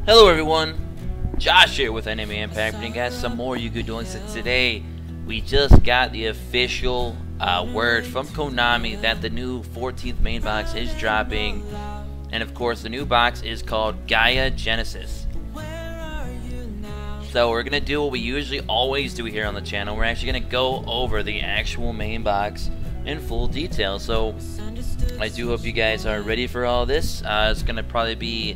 Hello everyone, Josh here with Enemy Impact, bringing guys some more Yu-Gi-Oh! Duel. So today, we just got the official word from Konami that the new 14th main box is dropping. And of course, the new box is called Gaia Genesis. So we're going to do what we usually always do here on the channel. We're actually going to go over the actual main box in full detail. So I do hope you guys are ready for all this. It's going to probably be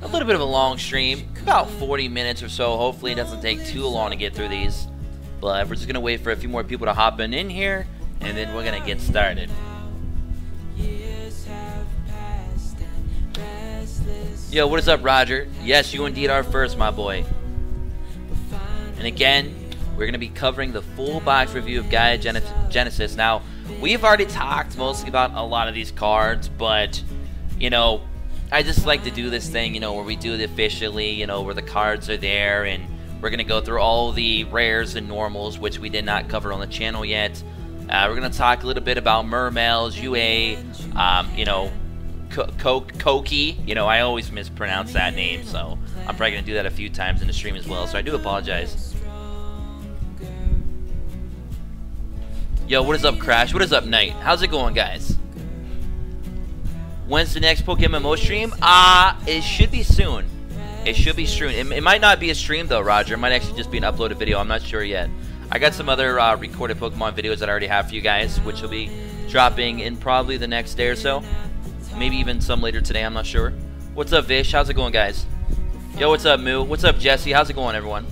a little bit of a long stream, about 40 minutes or so. Hopefully it doesn't take too long to get through these. But we're just going to wait for a few more people to hop in here, and then we're going to get started. Yo, what is up, Roger? Yes, you indeed are first, my boy. And again, we're going to be covering the full box review of Gaia Genesis. Now, we've already talked mostly about a lot of these cards, but, you know, I just like to do this thing, you know, where we do it officially, you know, where the cards are there, and we're going to go through all the rares and normals, which we did not cover on the channel yet. We're going to talk a little bit about Mermails, UA, you know, Koki. You know, I always mispronounce that name, so I'm probably going to do that a few times in the stream as well, so I do apologize. Yo, what is up, Crash? What is up, Knight? How's it going, guys? When's the next PokeMMO stream? It should be soon. It should be soon. It might not be a stream though, Roger. It might actually just be an uploaded video. I'm not sure yet. I got some other recorded Pokemon videos that I already have for you guys, which will be dropping in probably the next day or so. Maybe even some later today, I'm not sure. What's up, Vish? How's it going, guys? Yo, what's up, Moo? What's up, Jesse? How's it going, everyone?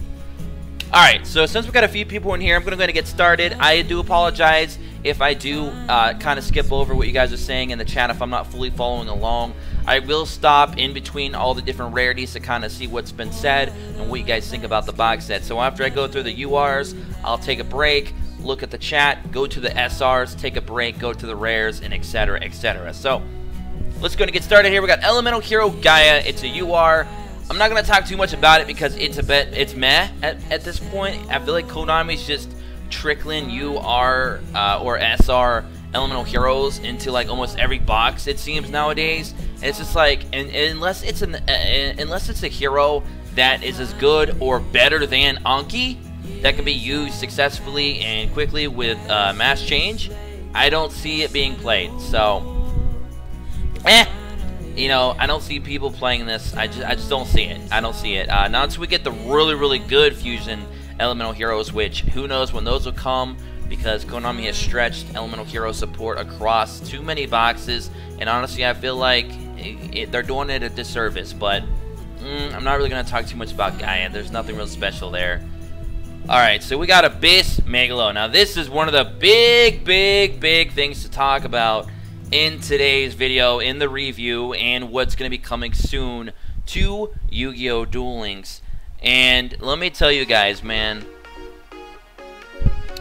Alright, so since we've got a few people in here, I'm going to go ahead and get started. I do apologize if I do kind of skip over what you guys are saying in the chat if I'm not fully following along. I will stop in between all the different rarities to kind of see what's been said and what you guys think about the box set. So after I go through the URs, I'll take a break, look at the chat, go to the SRs, take a break, go to the rares, and etc, etc. So let's go and get started here. We got Elemental Hero Gaia. It's a UR. I'm not going to talk too much about it because it's meh at this point. I feel like Konami's just trickling UR or SR elemental heroes into like almost every box, it seems, nowadays. And it's just like, unless it's a hero that is as good or better than Anki that can be used successfully and quickly with mass change, I don't see it being played. So, you know, I don't see people playing this. I just don't see it. I don't see it. Not until we get the really good fusion elemental heroes, which who knows when those will come, because Konami has stretched elemental hero support across too many boxes, and honestly I feel like they're doing it a disservice. But I'm not really going to talk too much about Gaia. There's nothing real special there. Alright, so we got Abyss Megalo. Now this is one of the big things to talk about in today's video, in the review, and what's going to be coming soon to Yu-Gi-Oh! Duel Links. And let me tell you guys, man,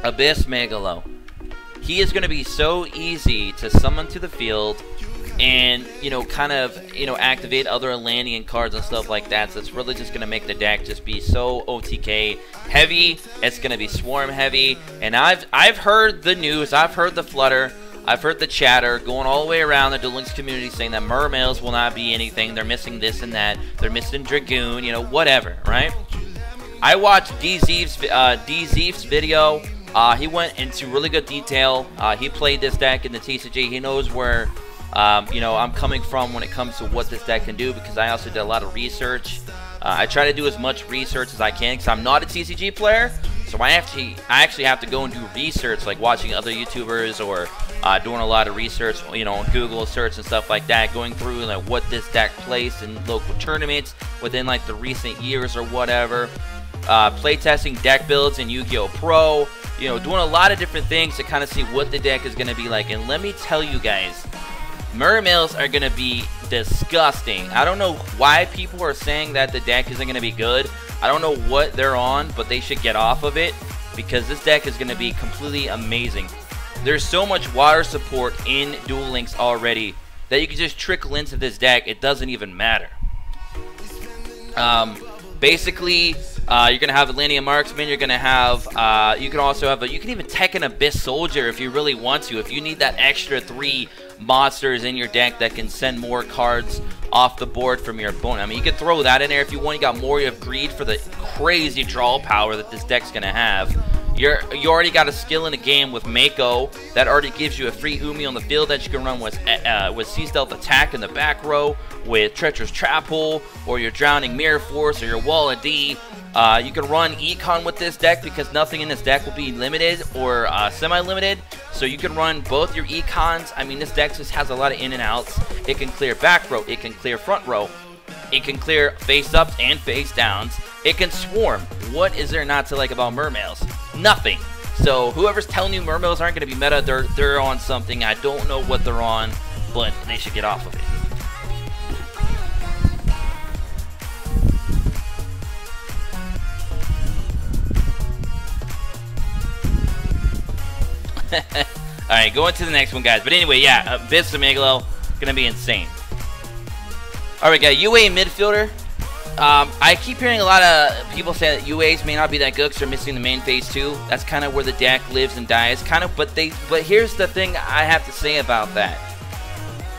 Abyss Megalo, he is going to be so easy to summon to the field and, you know, kind of, you know, activate other Atlantean cards and stuff like that. So it's really just going to make the deck just be so OTK heavy. It's going to be swarm heavy. And I've heard the news, I've heard the flutter, I've heard the chatter going all the way around the Duel Links community saying that Mermails will not be anything. They're missing this and that. They're missing Dragoon, you know, whatever, right? I watched DZeef's video. He went into really good detail. He played this deck in the TCG. He knows where, you know, I'm coming from when it comes to what this deck can do, because I also did a lot of research. I try to do as much research as I can because I'm not a TCG player. So I actually have to go and do research, like watching other YouTubers or doing a lot of research, you know, on Google search and stuff like that, going through like what this deck placed in local tournaments within like the recent years or whatever. Playtesting deck builds in Yu-Gi-Oh! Pro, you know, doing a lot of different things to kind of see what the deck is going to be like. And let me tell you guys, Mermails are going to be disgusting. I don't know why people are saying that the deck isn't going to be good. I don't know what they're on, but they should get off of it, because this deck is going to be completely amazing. There's so much water support in Duel Links already that you can just trickle into this deck. It doesn't even matter. Basically, You're gonna have Atlantean Marksman. You're gonna have. You can also have. You can even tech an Abyss Soldier if you really want to. If you need that extra 3 monsters in your deck that can send more cards off the board from your opponent. I mean, you can throw that in there if you want. You got more. You have Greed for the crazy draw power that this deck's gonna have. You already got a skill in the game with Mako that already gives you a free Umi on the field that you can run with Sea Stealth Attack in the back row, with Treacherous Trap Hole, or your Drowning Mirror Force, or your Wall of D. You can run Econ with this deck because nothing in this deck will be limited or semi-limited. So you can run both your Econs. I mean, this deck just has a lot of in and outs. It can clear back row. It can clear front row. It can clear face ups and face downs. It can swarm. What is there not to like about Mermails? Nothing. So whoever's telling you Mermails aren't going to be meta, they're on something. I don't know what they're on, but they should get off of it. Alright, going to the next one, guys. But anyway, yeah, Abyss Megalo, gonna be insane. Alright, guys, UA midfielder. I keep hearing a lot of people say that UAs may not be that good because they're missing the main phase 2. That's kind of where the deck lives and dies. But here's the thing I have to say about that.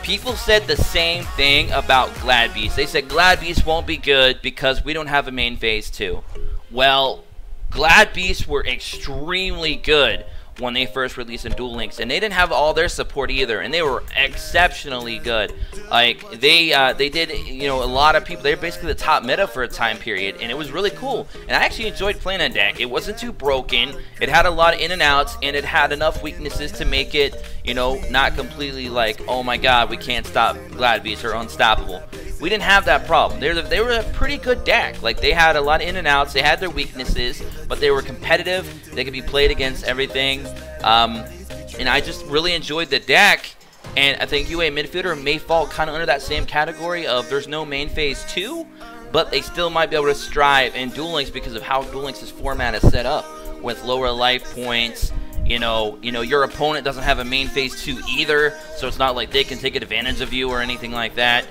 People said the same thing about Glad Beast. They said Glad Beast won't be good because we don't have a main phase 2. Well, Glad Beasts were extremely good when they first released in Duel Links, and they didn't have all their support either, and they were exceptionally good. Like they did, you know, a lot of people. They're basically the top meta for a time period, and it was really cool. And I actually enjoyed playing that deck. It wasn't too broken. It had a lot of in and outs, and it had enough weaknesses to make it, you know, not completely like, oh my god, we can't stop Glad Beasts or unstoppable. We didn't have that problem. They were a pretty good deck. Like, they had a lot of in and outs. They had their weaknesses, but they were competitive. They could be played against everything. And I just really enjoyed the deck. And I think UA midfielder may fall kind of under that same category of there's no main phase 2, but they still might be able to strive in Duel Links because of how Duel Links' format is set up with lower life points. You know, your opponent doesn't have a main phase 2 either, so it's not like they can take advantage of you or anything like that.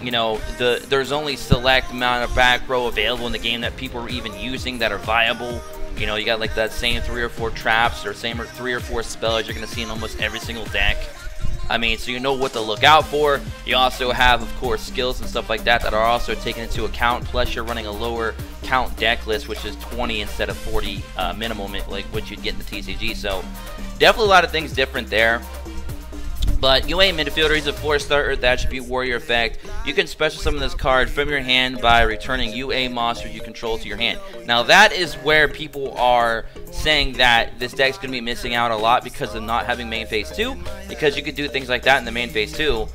You know, there's only select amount of back row available in the game that people are even using that are viable. You know, you got like that same 3 or 4 traps or same 3 or 4 spells you're going to see in almost every single deck. I mean, so you know what to look out for. You also have, of course, skills and stuff like that are also taken into account. Plus, you're running a lower count deck list, which is 20 instead of 40 minimum, like what you'd get in the TCG. So, definitely a lot of things different there. But UA midfielder, he's a 4-star Earth Attribute Warrior effect. You can special summon this card from your hand by returning UA monster you control to your hand. Now that is where people are saying that this deck's going to be missing out a lot because of not having main phase 2. Because you could do things like that in the main phase 2. You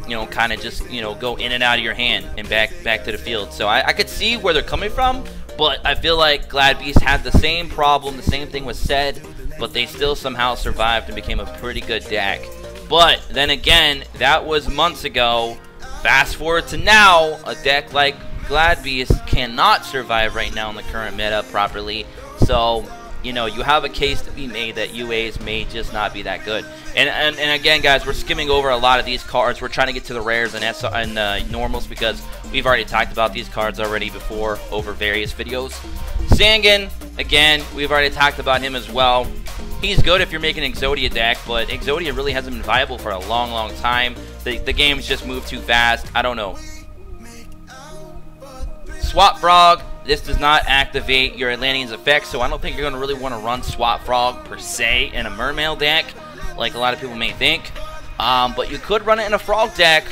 know, kind of just, you know, go in and out of your hand and back to the field. So I could see where they're coming from. But I feel like Glad Beast had the same problem. The same thing was said. But they still somehow survived and became a pretty good deck. But then again, that was months ago. Fast forward to now, a deck like Glad Beast cannot survive right now in the current meta properly. So, you know, you have a case to be made that UAs may just not be that good. And again, guys, we're skimming over a lot of these cards. We're trying to get to the rares and normals because we've already talked about these cards already before over various videos. Sangan, again, we've already talked about him as well. He's good if you're making an Exodia deck, but Exodia really hasn't been viable for a long, long time. The game's just moved too fast. I don't know. Swap Frog. This does not activate your Atlantean's effect, so I don't think you're going to really want to run Swap Frog per se in a Mermail deck, like a lot of people may think. But you could run it in a Frog deck.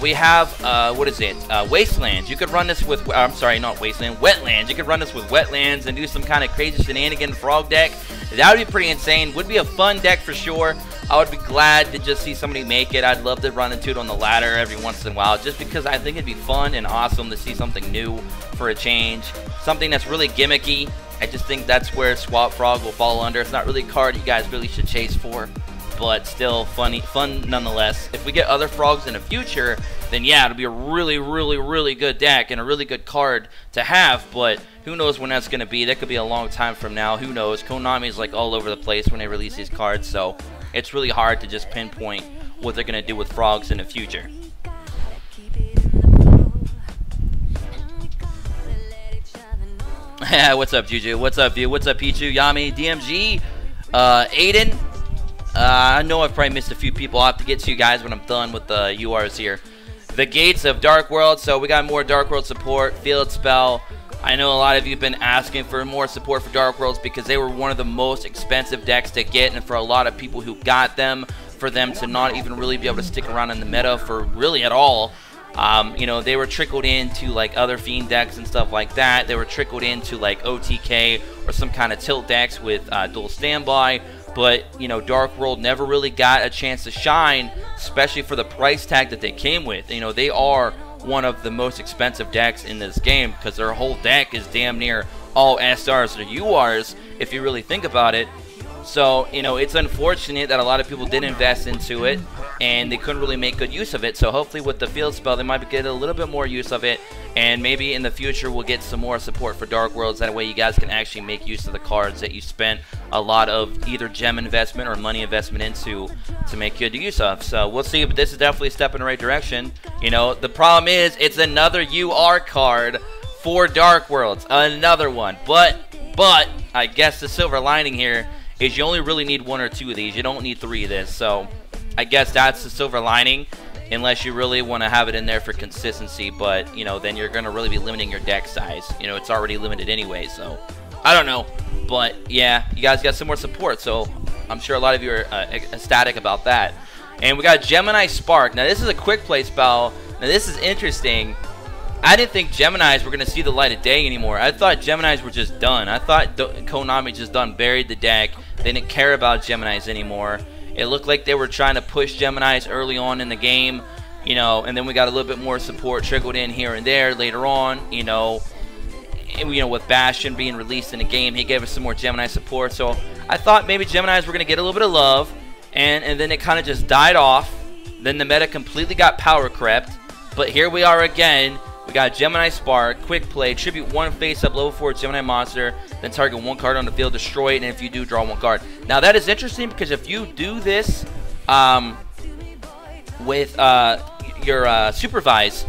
We have, what is it? Wastelands. You could run this with, I'm sorry, not Wasteland, Wetlands. You could run this with Wetlands and do some kind of crazy shenanigan Frog deck. That would be pretty insane. Would be a fun deck for sure. I would be glad to just see somebody make it. I'd love to run into it on the ladder every once in a while, just because I think it'd be fun and awesome to see something new for a change. Something that's really gimmicky. I just think that's where Swap Frog will fall under. It's not really a card you guys really should chase for, but still fun nonetheless. If we get other frogs in the future, then yeah, it'll be a really, really, really good deck and a really good card to have, but who knows when that's going to be. That could be a long time from now. Who knows? Konami's like all over the place when they release these cards, so it's really hard to just pinpoint what they're going to do with frogs in the future. What's up, Juju? What's up, View? What's up, Pichu, Yami, DMG, Aiden? I know I've probably missed a few people. I'll have to get to you guys when I'm done with the URs here. The Gates of Dark World. So we got more Dark World support. Field Spell. I know a lot of you have been asking for more support for Dark Worlds because they were one of the most expensive decks to get, and for a lot of people who got them, for them to not even really be able to stick around in the meta for really at all. You know, they were trickled into like other Fiend decks and stuff like that. They were trickled into like OTK or some kind of tilt decks with Dual Standby. But, you know, Dark World never really got a chance to shine, especially for the price tag that they came with. You know, they are one of the most expensive decks in this game because their whole deck is damn near all SRs or URs, if you really think about it. So, you know, it's unfortunate that a lot of people did invest into it and they couldn't really make good use of it. So hopefully with the Field Spell, they might get a little bit more use of it. And maybe in the future, we'll get some more support for Dark Worlds. That way you guys can actually make use of the cards that you spent a lot of either gem investment or money investment into to make good use of. So we'll see, but this is definitely a step in the right direction. You know, the problem is it's another UR card for Dark Worlds. Another one. But I guess the silver lining here is you only really need 1 or 2 of these. You don't need 3 of this. So I guess that's the silver lining, unless you really want to have it in there for consistency. But, you know, then you're going to really be limiting your deck size. You know, it's already limited anyway, so I don't know. But, yeah, you guys got some more support, so I'm sure a lot of you are ecstatic about that. And we got Gemini Spark. Now, this is a quick play spell. Now, this is interesting. I didn't think Geminis were going to see the light of day anymore. I thought Geminis were just done. I thought Konami just buried the deck. They didn't care about Geminis anymore. It looked like they were trying to push Geminis early on in the game, you know, and then we got a little bit more support trickled in here and there later on, you know. And, you know, with Bastion being released in the game, he gave us some more Gemini support. So I thought maybe Geminis were going to get a little bit of love, and then it kind of just died off. Then the meta completely got power crept. But here we are again. We got Gemini Spark, quick play, tribute 1 face-up, level 4 Gemini monster, then target 1 card on the field, destroy it, and if you do, draw 1 card. Now that is interesting because if you do this with your Supervise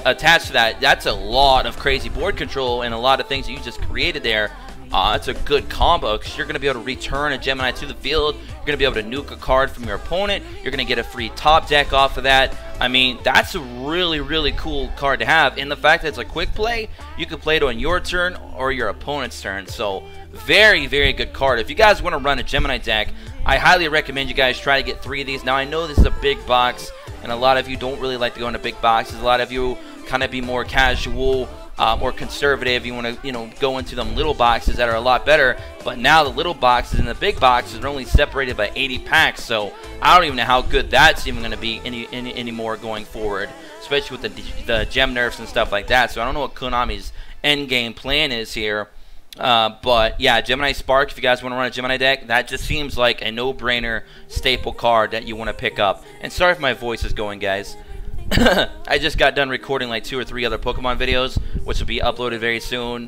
attached to that, that's a lot of crazy board control and a lot of things that you just created there. It's a good combo because you're going to be able to return a Gemini to the field. You're going to be able to nuke a card from your opponent. You're going to get a free top deck off of that. I mean, that's a really, really cool card to have. And the fact that it's a quick play, you can play it on your turn or your opponent's turn. So, very, very good card. If you guys want to run a Gemini deck, I highly recommend you guys try to get 3 of these. Now, I know this is a big box, and a lot of you don't really like to go into big boxes. A lot of you kind of be more casual or conservative. You want to, you know, go into them little boxes that are a lot better. But now the little boxes and the big boxes are only separated by 80 packs. So I don't even know how good that's even going to be anymore going forward, especially with the gem nerfs and stuff like that. So I don't know what Konami's end game plan is here. But yeah, Gemini Spark, if you guys want to run a Gemini deck, that just seems like a no-brainer staple card that you want to pick up. And sorry if my voice is going, guys. I just got done recording like 2 or 3 other Pokemon videos, which will be uploaded very soon,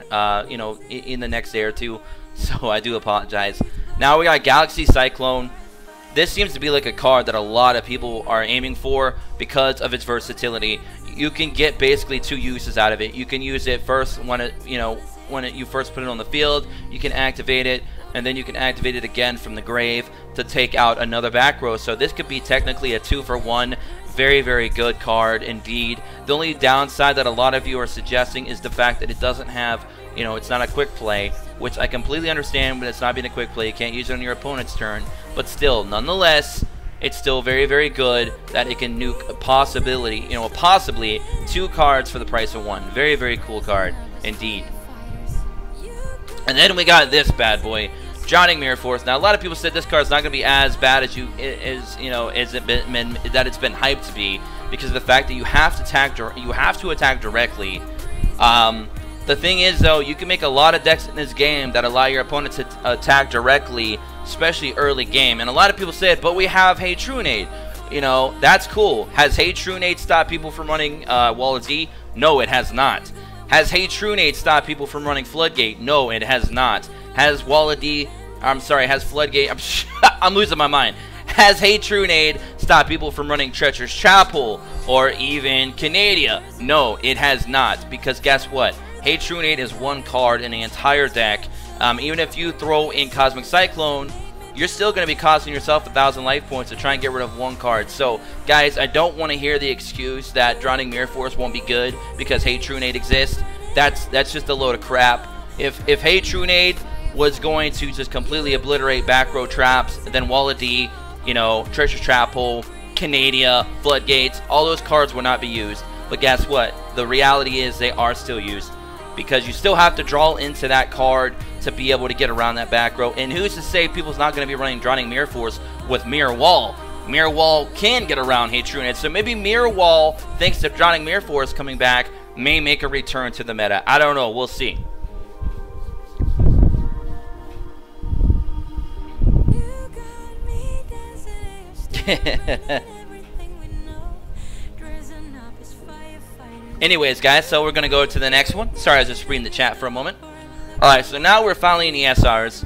you know, in the next day or 2. So I do apologize. Now we got Galaxy Cyclone. This seems to be like a card that a lot of people are aiming for because of its versatility. You can get basically 2 uses out of it. You can use it first when it, you know, you first put it on the field. You can activate it, and then you can activate it again from the grave to take out another back row. So this could be technically a 2-for-1. Very, very good card indeed. The only downside that a lot of you are suggesting is the fact that it doesn't have, you know, it's not a quick play, which I completely understand, but it's not being a quick play. You can't use it on your opponent's turn. But still, nonetheless, it's still very, very good that it can nuke a possibility, you know, possibly 2 cards for the price of 1. Very, very cool card indeed. And then we got this bad boy, Drowning Mirror Force. Now, a lot of people said this card's not going to be as bad as it's been hyped to be, because of the fact that you have to attack directly. The thing is, though, you can make a lot of decks in this game that allow your opponent to attack directly, especially early game. And a lot of people said, but we have Hey Trunade. You know, that's cool. Has Hey Trunade stopped people from running Wall of Z? No, it has not. Has Hey Trunade stopped people from running Floodgate? No, it has not. Has has Floodgate, I'm losing my mind. Has Hey Trunade stopped people from running Treacherous Chapel or even Canadia? No, it has not, because guess what? Hate Trunade is one card in the entire deck. Even if you throw in Cosmic Cyclone, you're still going to be costing yourself 1,000 life points to try and get rid of one card. So, guys, I don't want to hear the excuse that Drowning Mirror Force won't be good because Hate Trunade exists. That's just a load of crap. If Hate Trunade was going to just completely obliterate back row traps, then Walla D, you know, Treasure Trap Hole, Canadia, Floodgates, all those cards will not be used. But guess what? The reality is they are still used, because you still have to draw into that card to be able to get around that back row. And who's to say people's not going to be running Drowning Mirror Force with Mirror Wall? Mirror Wall can get around Hate Trunade. So maybe Mirror Wall, thanks to Drowning Mirror Force coming back, may make a return to the meta. I don't know. We'll see. Anyways, guys, so we're going to go to the next one. Sorry, I was just reading the chat for a moment. Alright, so now we're finally in the SRs.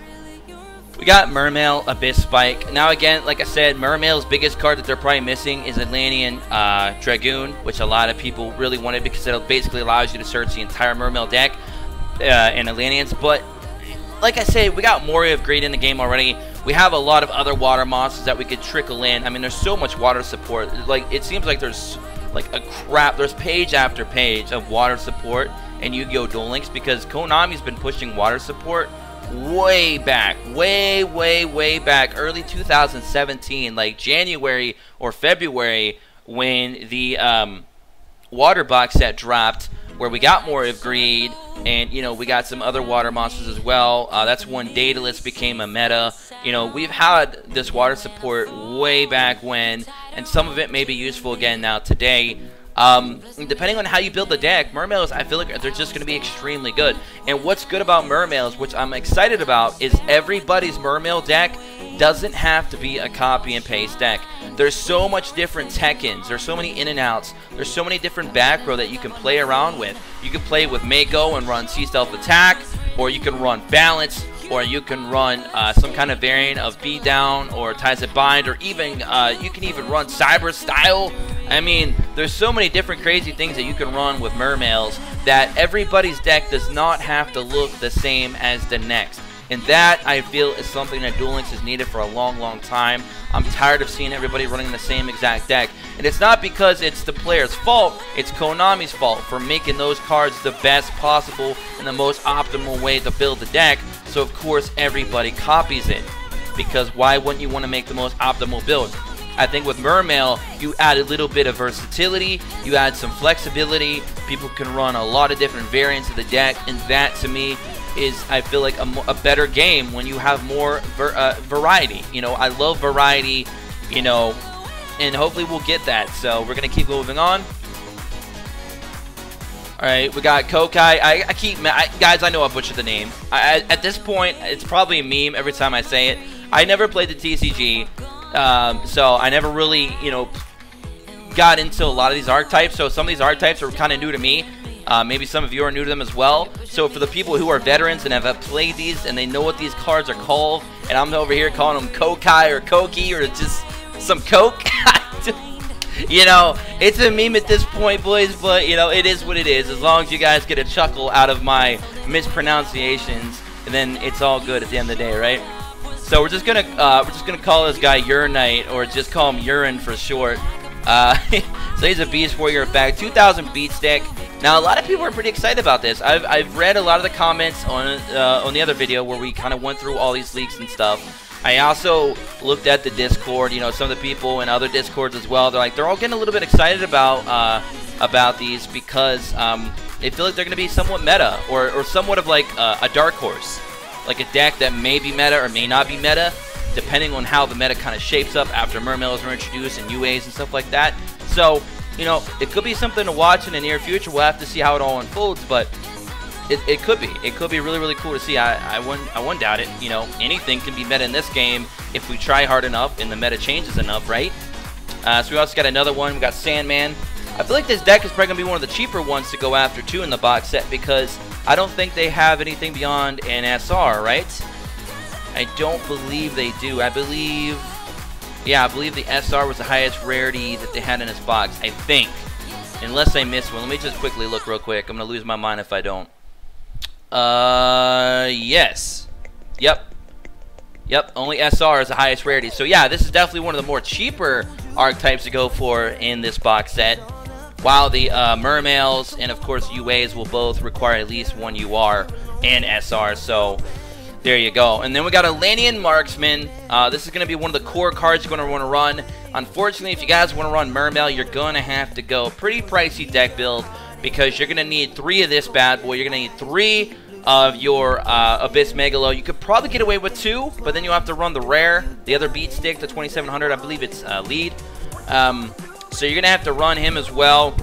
We got Mermail, Abyss Spike. Now, again, like I said, Mermail's biggest card that they're probably missing is Atlantean Dragoon, which a lot of people really wanted because it basically allows you to search the entire Mermail deck in Atlanteans. But, like I said, we got Moria of Greed in the game already. We have a lot of other water monsters that we could trickle in. I mean, there's so much water support. Like, it seems like there's there's page after page of water support in Yu-Gi-Oh! Duel Links, because Konami's been pushing water support way back, way back, early 2017, like January or February, when the water box set dropped, where we got more of Greed, and, you know, we got some other water monsters as well. That's when Daedalus became a meta. You know, we've had this water support way back when, and some of it may be useful again now today. Depending on how you build the deck, Mermails, I feel like they're just going to be extremely good. And what's good about Mermails, which I'm excited about, is everybody's Mermail deck doesn't have to be a copy and paste deck. There's so much different tech-ins, there's so many in and outs, there's so many different back row that you can play around with. You can play with Mako and run C-Stealth Attack, or you can run Balance, or you can run some kind of variant of Beat Down or Ties That Bind, or even you can even run Cyber Style. I mean, there's so many different crazy things that you can run with Mermails that everybody's deck does not have to look the same as the next. And that, I feel, is something that Duel Links has needed for a long time. I'm tired of seeing everybody running the same exact deck. And it's not because it's the player's fault, it's Konami's fault for making those cards the best possible and the most optimal way to build the deck. So, of course, everybody copies it. Because why wouldn't you want to make the most optimal build? I think with Mermail, you add a little bit of versatility, you add some flexibility, people can run a lot of different variants of the deck, and that, to me, is, I feel like, a better game when you have more variety. You know, I love variety, you know, and hopefully we'll get that. So we're going to keep moving on. Alright, we got Kokai. Guys, I know I butchered the name. At this point, it's probably a meme every time I say it. I never played the TCG, so I never really, you know, got into a lot of these archetypes. So some of these archetypes are kind of new to me. Maybe some of you are new to them as well. So for the people who are veterans and have played these and they know what these cards are called, and I'm over here calling them Kokai or Koki or just some Coke, you know, it's a meme at this point, boys, but, you know, it is what it is. As long as you guys get a chuckle out of my mispronunciations, then it's all good at the end of the day, right? So we're just gonna call this guy Urinite, or just call him Urine for short. So he's a Beast Warrior effect, 2000 beat stick. Now, a lot of people are pretty excited about this. I've read a lot of the comments on the other video where we kind of went through all these leaks and stuff. I also looked at the Discord, you know, some of the people in other Discords as well. They're all getting a little bit excited about these because they feel like they're going to be somewhat meta, or somewhat of like a dark horse, like a deck that may be meta or may not be meta, depending on how the meta kind of shapes up after Mermails are introduced and UAs and stuff like that. So, you know, it could be something to watch in the near future. We'll have to see how it all unfolds, but it could be. It could be really cool to see. I wouldn't doubt it. You know, anything can be meta in this game if we try hard enough and the meta changes enough, right? So we also got another one. We got Sandman. I feel like this deck is probably going to be one of the cheaper ones to go after, too, in the box set, because I don't think they have anything beyond an SR, right? I don't believe they do. I believe the SR was the highest rarity that they had in this box, I think. Unless I missed one. Let me just quickly look real quick. I'm going to lose my mind if I don't. Yes. Yep. Yep, only SR is the highest rarity. So yeah, this is definitely one of the more cheaper archetypes to go for in this box set. While the Mermails and of course UAs will both require at least one UR and SR. So there you go. And then we got a Atlantean Marksman. This is going to be one of the core cards you're going to want to run. Unfortunately, if you guys want to run Mermail, you're going to have to go pretty pricey deck build, because you're going to need 3 of this bad boy. You're going to need 3 of your Abyss Megalo. You could probably get away with 2, but then you'll have to run the rare, the other beat stick, the 2700, I believe it's lead. So you're going to have to run him as well.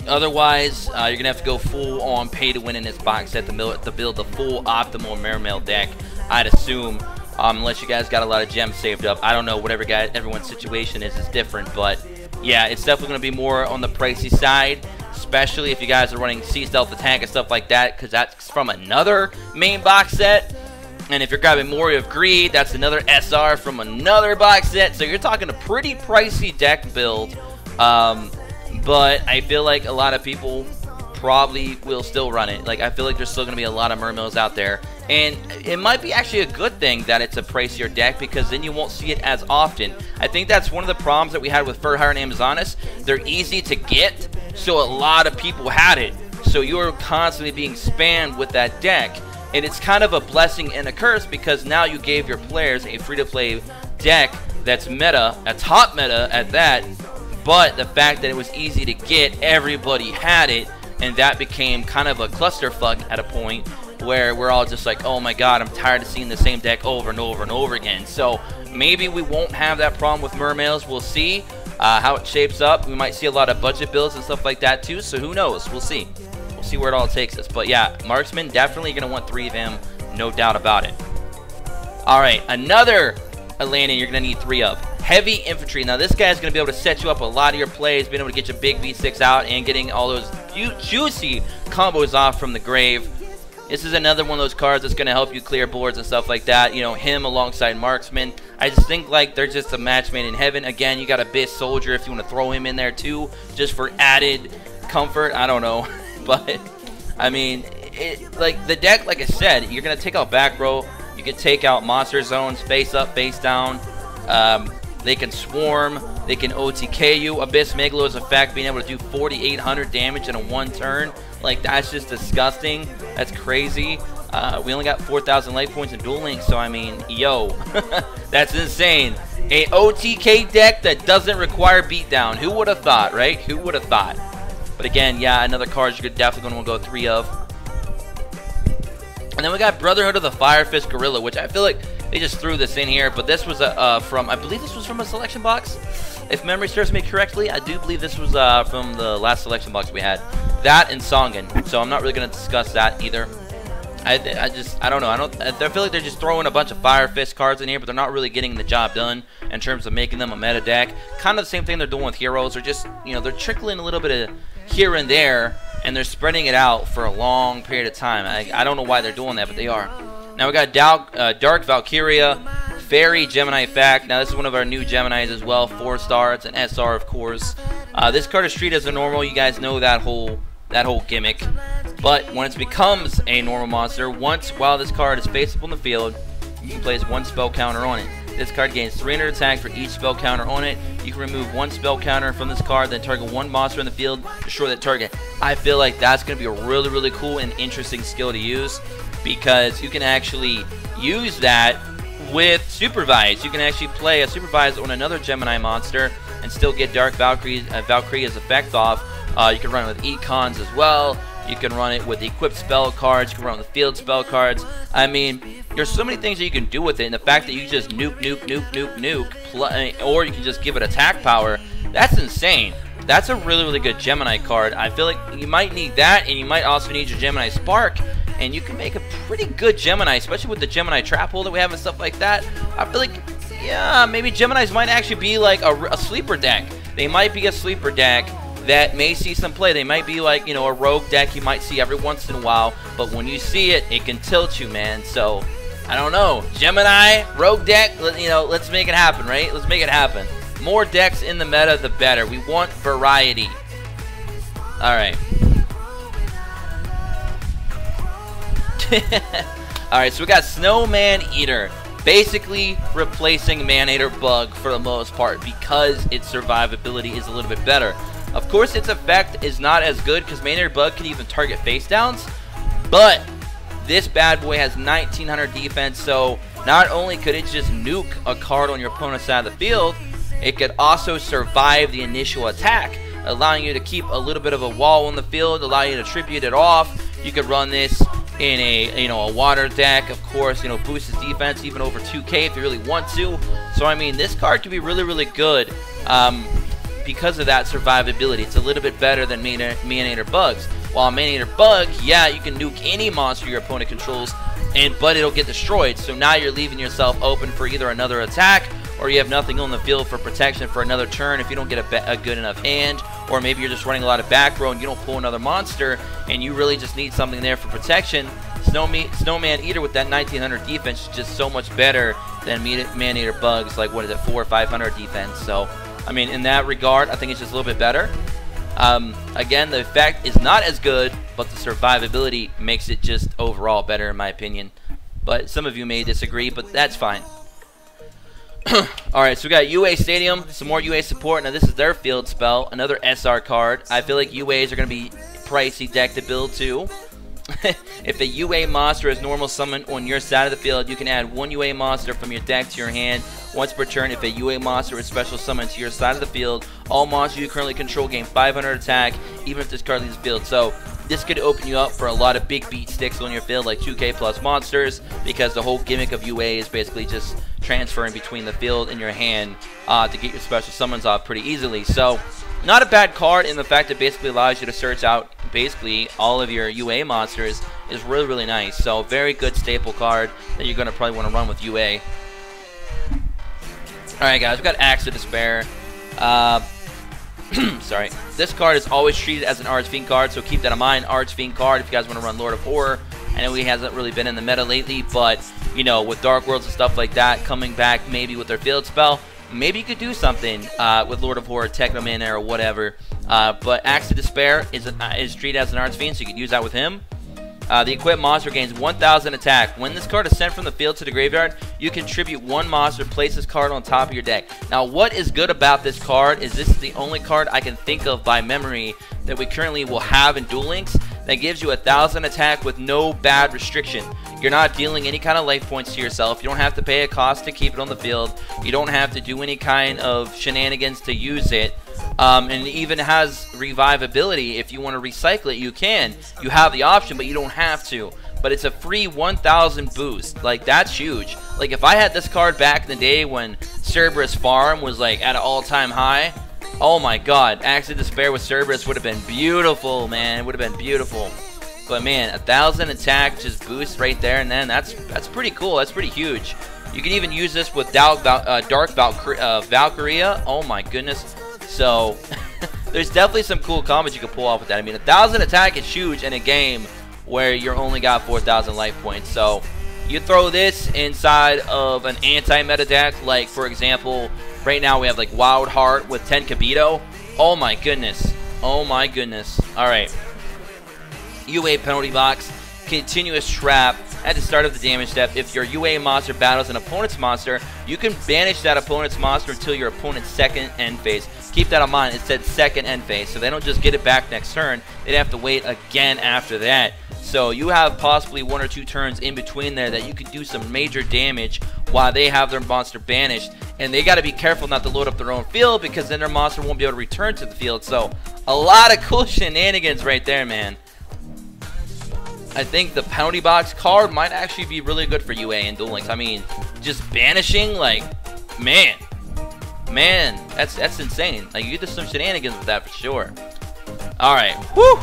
Otherwise, you're going to have to go full on pay to win in this box set to build the full optimal Mermail deck, I'd assume. Unless you guys got a lot of gems saved up. I don't know, whatever everyone's situation is different. But yeah, it's definitely going to be more on the pricey side, especially if you guys are running Sea Stealth Attack and stuff like that, because that's from another main box set. And if you're grabbing Mori of Greed, that's another SR from another box set. So you're talking a pretty pricey deck build. But I feel like a lot of people probably will still run it. Like, I feel like there's still going to be a lot of Mermails out there. And it might be actually a good thing that it's a pricier deck, because then you won't see it as often. I think that's one of the problems that we had with Furhire and Amazonas. They're easy to get, so a lot of people had it. So you were constantly being spammed with that deck. And it's kind of a blessing and a curse, because now you gave your players a free-to-play deck that's meta, that's hot meta at that. But the fact that it was easy to get, everybody had it, and that became kind of a clusterfuck at a point where we're all just like, oh my god, I'm tired of seeing the same deck over and over and over again. So maybe we won't have that problem with Mermails. We'll see how it shapes up. We might see a lot of budget builds and stuff like that too, so who knows? We'll see. We'll see where it all takes us. But yeah, Marksman, definitely going to want 3 of him, no doubt about it. Alright, another Atlantean you're going to need 3 of. Heavy Infantry. Now this guy's going to be able to set you up a lot of your plays, being able to get your big V6 out and getting all those juicy combos off from the grave. This is another one of those cards that's going to help you clear boards and stuff like that. You know, him alongside Marksman. I just think like they're just a match made in heaven. Again, you got Abyss Soldier if you want to throw him in there too, just for added comfort. I don't know. But, I mean, like the deck, like I said, you're going to take out back row. You can take out monster zones, face up, face down. They can swarm. They can OTK you. Abyss Megalo's effect, being able to do 4,800 damage in a 1 turn. Like, that's just disgusting. That's crazy. We only got 4,000 life points in Duel Links, so I mean, yo, that's insane. A OTK deck that doesn't require beatdown. Who would have thought, right? Who would have thought? But again, yeah, another card you're definitely going to want to go 3 of. And then we got Brotherhood of the Fire Fist Gorilla, which I feel like they just threw this in here. But this was from, I believe this was from a selection box. If memory serves me correctly, I do believe this was from the last selection box we had. That and Songen. So I'm not really going to discuss that either. I don't know. I feel like they're just throwing a bunch of Fire Fist cards in here, but they're not really getting the job done in terms of making them a meta deck. Kind of the same thing they're doing with Heroes. They're just, you know, they're trickling a little bit of here and there, and they're spreading it out for a long period of time. I don't know why they're doing that, but they are. Now we got Dark Valkyria, Fairy Gemini Fact. Now this is one of our new Geminis as well, 4-star. It's an SR, of course. This card is treated as a normal. You guys know that whole gimmick. But when it becomes a normal monster, while this card is face up on the field, you can place 1 spell counter on it. This card gains 300 attack for each spell counter on it. You can remove 1 spell counter from this card, then target 1 monster in the field, destroy that target. I feel like that's going to be a really, really cool and interesting skill to use, because you can actually use that with Supervise. You can actually play a Supervise on another Gemini monster and still get Dark Valkyria's effect off. You can run it with Econs as well. You can run it with equipped spell cards. You can run it with field spell cards. I mean, there's so many things that you can do with it. And the fact that you just nuke, or you can just give it attack power, that's insane. That's a really, really good Gemini card. I feel like you might need that, and you might also need your Gemini Spark. And you can make a pretty good Gemini, especially with the Gemini Trap Hole that we have and stuff like that. I feel like, yeah, maybe Geminis might actually be like a sleeper deck. They might be a sleeper deck that may see some play. They might be like, you know, a rogue deck you might see every once in a while, but when you see it, it can tilt you, man. So, I don't know. Gemini, rogue deck, you know, let's make it happen, right? Let's make it happen. More decks in the meta, the better. We want variety. Alright. Alright, so we got Snowman Eater. Basically replacing Man-Eater Bug for the most part because its survivability is a little bit better. Of course, its effect is not as good because Man-Eater Bug can even target face downs, but this bad boy has 1900 defense, so not only could it just nuke a card on your opponent's side of the field, it could also survive the initial attack, allowing you to keep a little bit of a wall on the field, allow you to tribute it off. You could run this in a a water deck, of course, boost his defense even over 2k if you really want to. So I mean, this card could be really good because of that survivability. It's a little bit better than Man-Eater Bugs. While Man-Eater Bug, yeah, you can nuke any monster your opponent controls, but it'll get destroyed. So now you're leaving yourself open for either another attack, or you have nothing on the field for protection for another turn if you don't get a good enough hand, or maybe you're just running a lot of back row and you don't pull another monster, and you really just need something there for protection. Snowman Eater with that 1900 defense is just so much better than Man-Eater Bugs, like what is it, 400 or 500 defense. So I mean, in that regard, I think it's just a little bit better. Again, the effect is not as good, but the survivability makes it just overall better in my opinion. But some of you may disagree, but that's fine. Alright, so we got UA Stadium, some more UA support. Now this is their field spell, another SR card. I feel like UAs are going to be pricey deck to build too. If a UA monster is normal summoned on your side of the field, you can add one UA monster from your deck to your hand once per turn. If a UA monster is special summoned to your side of the field, all monsters you currently control gain 500 attack, even if this card leaves the field. So this could open you up for a lot of big beat sticks on your field, like 2k plus monsters, because the whole gimmick of UA is basically just transferring between the field and your hand to get your special summons off pretty easily. So not a bad card in the fact it basically allows you to search out basically all of your UA monsters is really nice. So very good staple card that you're going to probably want to run with UA. Alright guys, we've got Axe of Despair. Sorry. This card is always treated as an Archfiend card, so keep that in mind. Archfiend card if you guys want to run Lord of Horror. I know he hasn't really been in the meta lately, but with Dark Worlds and stuff like that coming back maybe with their field spell, maybe you could do something with Lord of Horror, Technoman or whatever. But Axe of Despair is treated as an Archfiend, so you could use that with him. The equipped monster gains 1000 attack. When this card is sent from the field to the graveyard, you contribute one monster, place this card on top of your deck. Now, what is good about this card is this is the only card I can think of by memory that we currently will have in Duel Links that gives you 1000 attack with no bad restriction. You're not dealing any kind of life points to yourself. You don't have to pay a cost to keep it on the field. You don't have to do any kind of shenanigans to use it. And it even has revivability. If you want to recycle it, you can. You have the option, but you don't have to. But it's a free 1000 boost. Like, that's huge. Like, if I had this card back in the day when Cerberus Farm was like at an all-time high, oh my god, Axe of Despair with Cerberus would have been beautiful, man. It would have been beautiful. But man, 1000 attack just boost right there, and then that's pretty cool. That's pretty huge. You can even use this with Dark Valkyria. Oh my goodness. So there's definitely some cool combos you can pull off with that. I mean, 1000 attack is huge in a game where you're only got 4000 life points. So you throw this inside of an anti-meta deck, like for example, right now we have like Wild Heart with 10 Kabito. Oh my goodness. Oh my goodness. Alright. UA penalty box. Continuous trap. At the start of the damage step, if your UA monster battles an opponent's monster, you can banish that opponent's monster until your opponent's second end phase. Keep that in mind. It said second end phase, so they don't just get it back next turn. They'd have to wait again after that. So you have possibly 1 or 2 turns in between there that you can do some major damage while they have their monster banished. And they got to be careful not to load up their own field, because then their monster won't be able to return to the field. So a lot of cool shenanigans right there, man. I think the penalty box card might actually be really good for UA and Duel Links. I mean, just banishing, like, man, that's insane. Like, you get some shenanigans with that for sure. All right, whoo.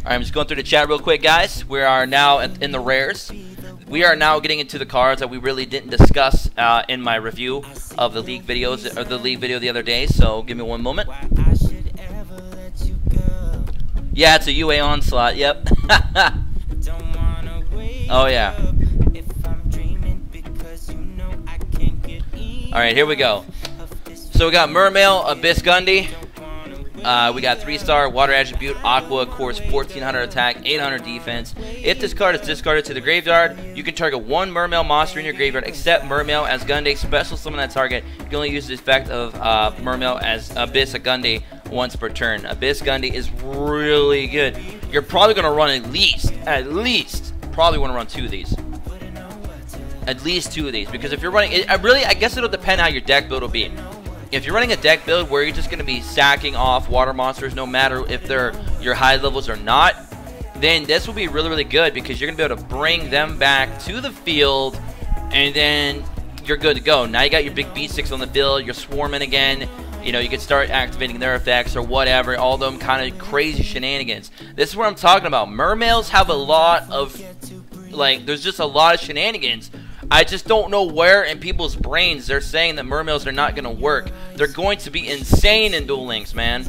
All right, I'm just going through the chat real quick, guys. We are now in the rares. We are now getting into the cards that we really didn't discuss in my review of the league videos, or the league video the other day. So give me one moment. Yeah, it's a UA onslaught. Yep. Oh yeah. All right, here we go. So we got Mermail, Abyss Gundy. We got 3-star Water Attribute, Aqua, of course, 1400 attack, 800 defense. If this card is discarded to the graveyard, you can target one Mermail monster in your graveyard, except Mermail as Gundy. Special summon that target. You can only use the effect of Mermail as Abyss Gundy once per turn. Abyss Gundy is really good. You're probably going to run at least, probably want to run 2 of these. At least 2 of these, because if you're running, I guess it'll depend how your deck build will be. If you're running a deck build where you're just going to be sacking off water monsters no matter if they're your high levels or not, then this will be really, really good because you're going to be able to bring them back to the field and then you're good to go. Now you got your big B6 on the field, you're swarming again. You know, you can start activating their effects or whatever, all them kind of crazy shenanigans. This is what I'm talking about. Mermails have a lot of, like, there's just a lot of shenanigans. I just don't know where in people's brains they're saying that Mermails are not going to work. They're going to be insane in Duel Links, man.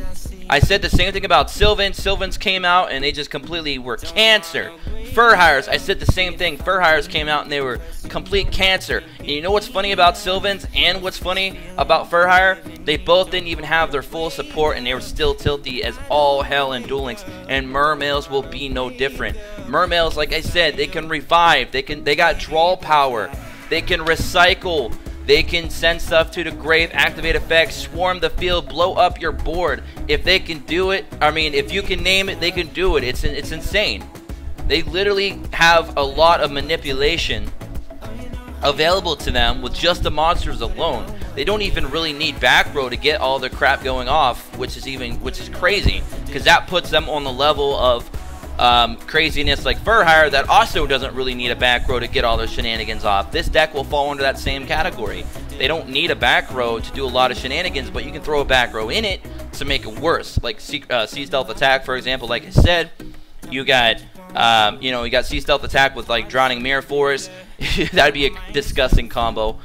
I said the same thing about Sylvan. Sylvans came out and they just completely were cancer. Fur Hires, I said the same thing. Fur Hires came out and they were complete cancer. And you know what's funny about Sylvans and what's funny about Fur Hire? They both didn't even have their full support and they were still tilty as all hell in Duel Links. And Mermails will be no different. Mermails, like I said, they can revive. They got draw power. They can recycle. They can send stuff to the grave, activate effects, swarm the field, blow up your board. If they can do it, I mean, if you can name it, they can do it. It's insane. They literally have a lot of manipulation available to them with just the monsters alone. They don't even really need back row to get all the crap going off, which is crazy, because that puts them on the level of craziness like Fur Hire that also doesn't really need a back row to get all their shenanigans off. This deck will fall under that same category. They don't need a back row to do a lot of shenanigans, but you can throw a back row in it to make it worse. Like C Stealth Attack, for example, like I said, you got you know, you got C Stealth Attack with like Drowning Mirror Force. That'd be a disgusting combo.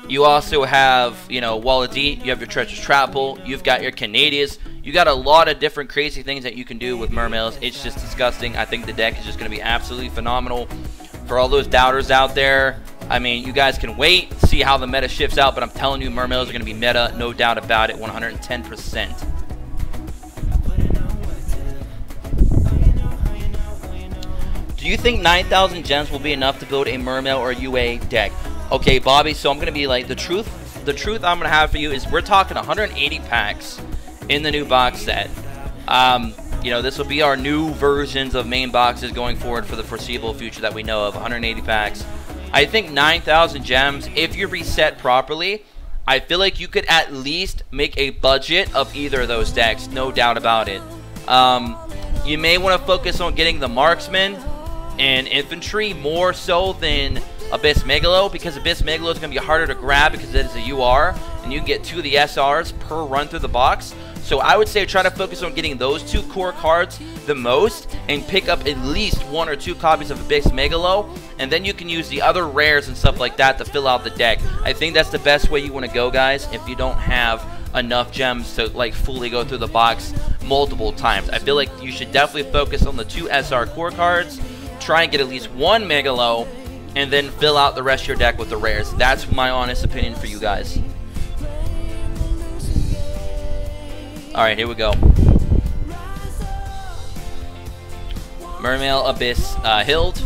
You also have, you know, Wall of Deep, you have your Treacherous Trapple, you've got your Canadias. You got a lot of different crazy things that you can do with Mermails. It's just disgusting. I think the deck is just going to be absolutely phenomenal. For all those doubters out there, I mean, you guys can wait, see how the meta shifts out, but I'm telling you, Mermails are going to be meta, no doubt about it, 110%. Do you think 9,000 gems will be enough to build a Mermail or UA deck? Okay, Bobby, so I'm going to be like, the truth I'm going to have for you is we're talking 180 packs in the new box set. You know, this will be our new versions of main boxes going forward for the foreseeable future that we know of, 180 packs. I think 9,000 gems, if you reset properly, I feel like you could at least make a budget of either of those decks, no doubt about it. You may want to focus on getting the Marksman and Infantry more so than Abyss Megalo, because Abyss Megalo is going to be harder to grab because it is a UR, and you can get 2 of the SRs per run through the box. So I would say try to focus on getting those 2 core cards the most, and pick up at least 1 or 2 copies of Abyss Megalo, and then you can use the other rares and stuff like that to fill out the deck. I think that's the best way you want to go, guys, if you don't have enough gems to like fully go through the box multiple times. I feel like you should definitely focus on the 2 SR core cards, try and get at least 1 Megalo, and then fill out the rest of your deck with the rares. That's my honest opinion for you guys. Alright, here we go. Mermail, Abyss, Hild.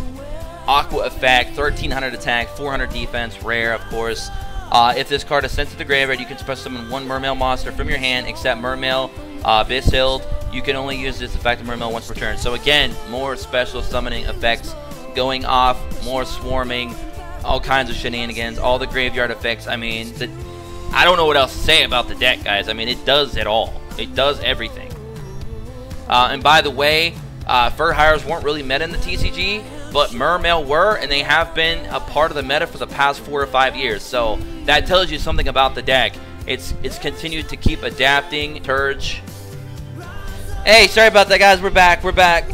Aqua effect, 1300 attack, 400 defense, rare, of course. If this card is sent to the graveyard, you can special summon 1 Mermail monster from your hand, except Mermail, Abyss, Hild. You can only use this effect of Mermail once per turn. So again, more special summoning effects going off, more swarming, all kinds of shenanigans, all the graveyard effects. I mean, I don't know what else to say about the deck, guys. I mean, it does it all. It does everything. And by the way, Fur Hires weren't really meta in the TCG, but Mermail were, and they have been a part of the meta for the past 4 or 5 years. So that tells you something about the deck. It's continued to keep adapting. Turge. Hey, sorry about that, guys. We're back. We're back.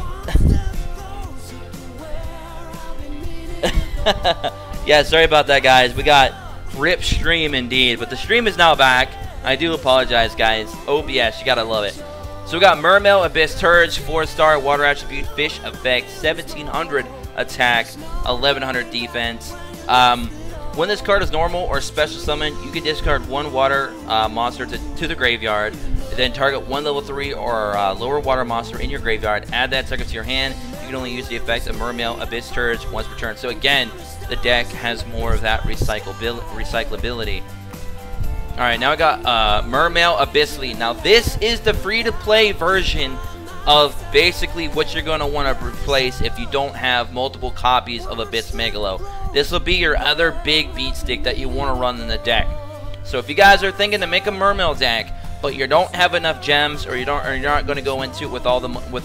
Yeah, sorry about that, guys. We got rip stream indeed, but the stream is now back. I do apologize, guys. OBS, you gotta love it. So we got Mermail, Abyss, Turge, 4-star Water Attribute, Fish effect, 1700 attack, 1100 defense. When this card is normal or special summon, you can discard one water monster to the graveyard, then target one level 3 or lower water monster in your graveyard, add that target to your hand. You can only use the effect of Mermail Abyss Turge once per turn. So again, the deck has more of that recyclability. Alright, now I got Mermail Abyss Lead. Now this is the free-to-play version of basically what you're going to want to replace if you don't have multiple copies of Abyss Megalo. This will be your other big beat stick that you want to run in the deck. So if you guys are thinking to make a Mermail deck, but you don't have enough gems, or you're not going to go into it with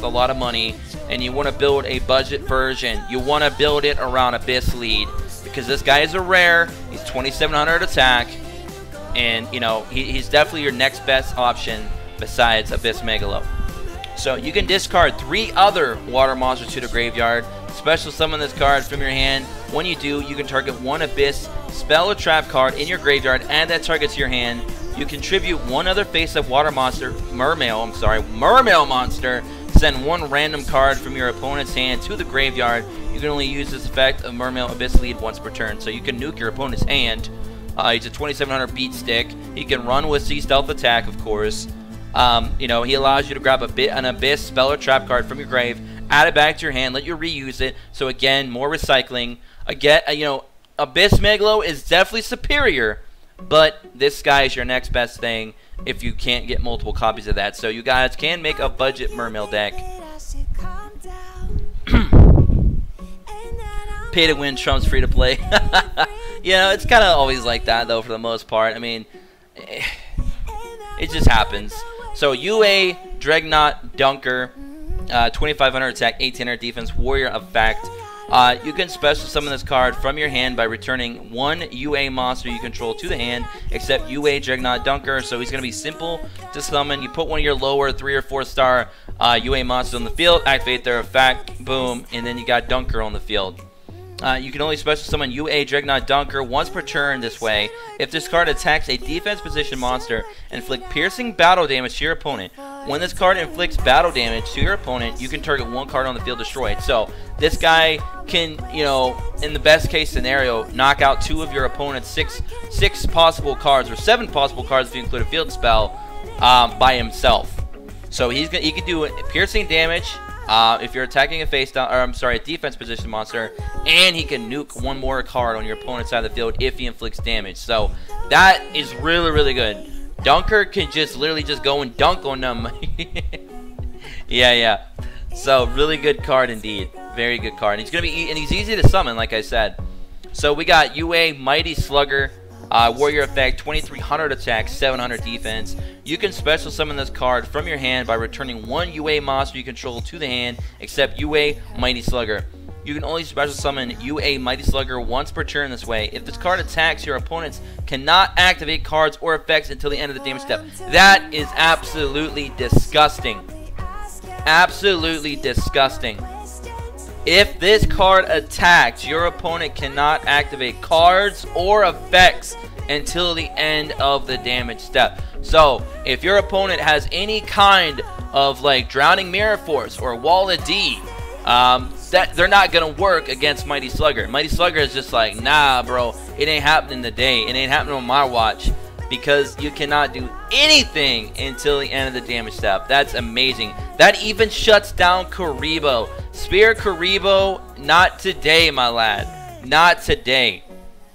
a lot of money, and you want to build a budget version, you want to build it around Abyss Lead, because this guy is a rare. He's 2700 attack, and you know he's definitely your next best option besides Abyss Megalo. So you can discard 3 other water monsters to the graveyard, special summon this card from your hand. When you do, you can target one Abyss spell or trap card in your graveyard, add that target to your hand. You contribute one other face-up water monster, Mermail monster, send one random card from your opponent's hand to the graveyard. You can only use this effect of Mermail Abyss Lead once per turn. So you can nuke your opponent's hand. He's a 2700 beat stick. He can run with C stealth attack, of course. You know, he allows you to grab an Abyss spell or trap card from your grave, add it back to your hand, let you reuse it. So again, more recycling. Again, you know, Abyss Megalo is definitely superior, but this guy is your next best thing if you can't get multiple copies of that. So you guys can make a budget Mermail deck. Pay to win trumps free to play. You know, it's kind of always like that though, for the most part. I mean, it just happens. So UA Dreadnought Dunker, 2500 attack, 1800 defense, warrior effect. You can special summon this card from your hand by returning one UA monster you control to the hand, except UA Dreadnought Dunker. So he's going to be simple to summon. You put one of your lower 3 or 4 star UA monsters on the field, activate their effect, boom, and then you got Dunker on the field. You can only special summon UA Dreadnought Dunker once per turn this way. If this card attacks a defense position monster, inflict piercing battle damage to your opponent. When this card inflicts battle damage to your opponent, you can target one card on the field destroyed. So this guy can, you know, in the best case scenario, knock out 2 of your opponent's six possible cards, or 7 possible cards if you include a field spell, by himself. So he can do piercing damage if you're attacking a a defense position monster, and he can nuke one more card on your opponent's side of the field if he inflicts damage. So that is really, really good. Dunker can just literally just go and dunk on them. yeah. So really good card indeed. Very good card. And he's easy to summon, like I said. So we got UA Mighty Slugger, warrior effect, 2300 attack, 700 defense. You can special summon this card from your hand by returning one UA monster you control to the hand, except UA Mighty Slugger. You can only special summon UA Mighty Slugger once per turn this way. If this card attacks, your opponents cannot activate cards or effects until the end of the damage step. That is absolutely disgusting. Absolutely disgusting. If this card attacks, your opponent cannot activate cards or effects until the end of the damage step. So, if your opponent has any kind of like Drowning Mirror Force or Wall of D, that they're not gonna work against Mighty Slugger. Mighty Slugger is just like, nah, bro, it ain't happening today. It ain't happening on my watch, because you cannot do anything until the end of the damage step. That's amazing. That even shuts down Karibo. Spear Karibo, not today, my lad. Not today.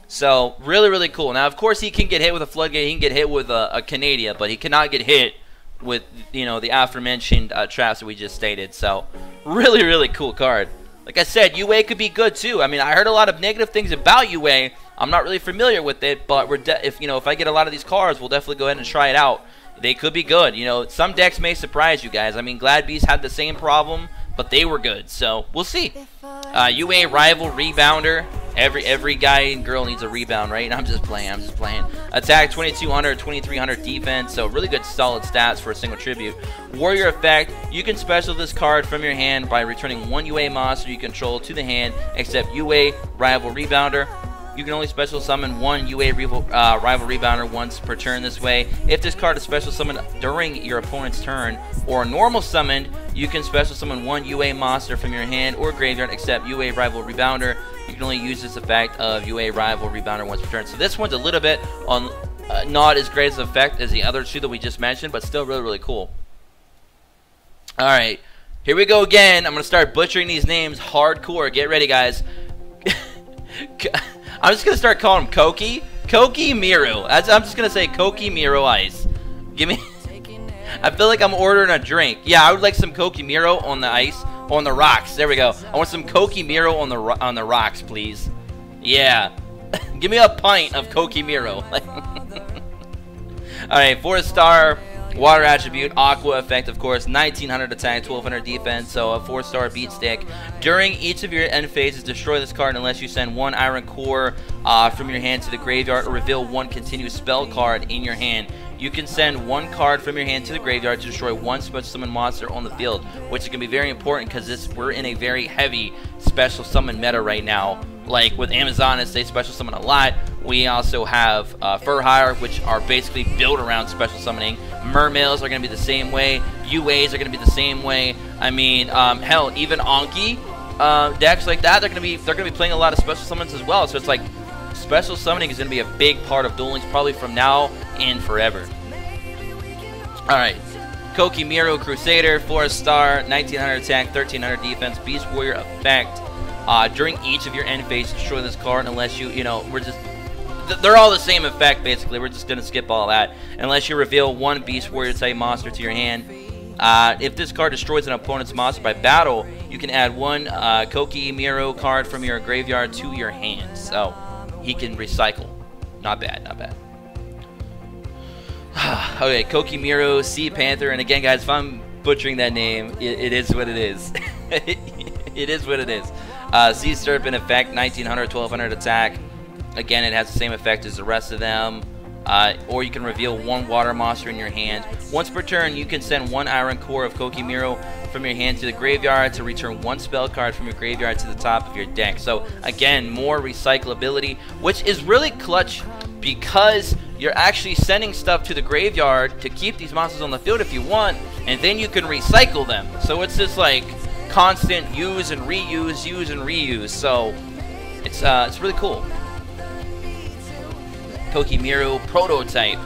So, really, really cool. Now, of course, he can get hit with a Floodgate. He can get hit with a Canadia, but he cannot get hit with, you know, the aforementioned traps that we just stated. So, really, really cool card. Like I said, UA could be good too. I mean, I heard a lot of negative things about UA. I'm not really familiar with it, but if I get a lot of these cards, we'll definitely go ahead and try it out. They could be good. You know, some decks may surprise you guys. I mean, Glad Beast had the same problem, but they were good. So we'll see. UA Rival Rebounder. Every guy and girl needs a rebound, right? I'm just playing. Attack 2200, 2300 defense. So really good, solid stats for a single tribute. Warrior effect. You can special this card from your hand by returning one UA monster you control to the hand, except UA Rival Rebounder. You can only special summon one UA rival rebounder once per turn this way. If this card is special summoned during your opponent's turn or normal summoned, you can special summon one UA monster from your hand or graveyard except UA rival rebounder. You can only use this effect of UA rival rebounder once per turn. So this one's a little bit on not as great as effect as the other two that we just mentioned, but still really, really cool. Alright, here we go again. I'm going to start butchering these names hardcore. Get ready, guys. I'm just going to start calling him Koki. Koki Miru. I'm just going to say Koki Miru Ice. Give me... I feel like I'm ordering a drink. Yeah, I would like some Koki Miru on the ice. On the rocks. There we go. I want some Koki Miru on the rocks, please. Yeah. Give me a pint of Koki Miru. Alright, 4-star water attribute, aqua effect, of course, 1900 attack, 1200 defense, so a 4-star beat stick. During each of your end phases, destroy this card unless you send one iron core from your hand to the graveyard or reveal one continuous spell card in your hand. You can send one card from your hand to the graveyard to destroy one special summon monster on the field, which is going to be very important because we're in a very heavy special summon meta right now. Like with Amazonas, they special summon a lot. We also have Furhire, which are basically built around special summoning. Mermills are going to be the same way. UAs are going to be the same way. I mean, hell, even Anki decks like that, they're going to be playing a lot of special summons as well. So it's like special summoning is going to be a big part of Duel Links probably from now and forever. Alright, Koki Miru Crusader, 4-star, 1900 attack, 1300 defense, Beast Warrior effect. During each of your end phase, destroy this card unless you know, they're all the same effect basically. We're just going to skip all that. Unless you reveal one Beast Warrior type monster to your hand. If this card destroys an opponent's monster by battle, you can add one Koki Miru card from your graveyard to your hand. So, he can recycle. Not bad, not bad. Okay, Koki Miru, Sea Panther, and again guys, if I'm butchering that name, it is what it is. It is what it is. Sea Serpent effect, 1900, 1200 attack. Again, it has the same effect as the rest of them. Or you can reveal one water monster in your hand. Once per turn, you can send one iron core of Koki Miru from your hand to the graveyard to return one spell card from your graveyard to the top of your deck. So again, more recyclability, which is really clutch because you're actually sending stuff to the graveyard to keep these monsters on the field if you want, and then you can recycle them. So it's just like constant use and reuse, use and reuse. So it's really cool. Koki Miru prototype,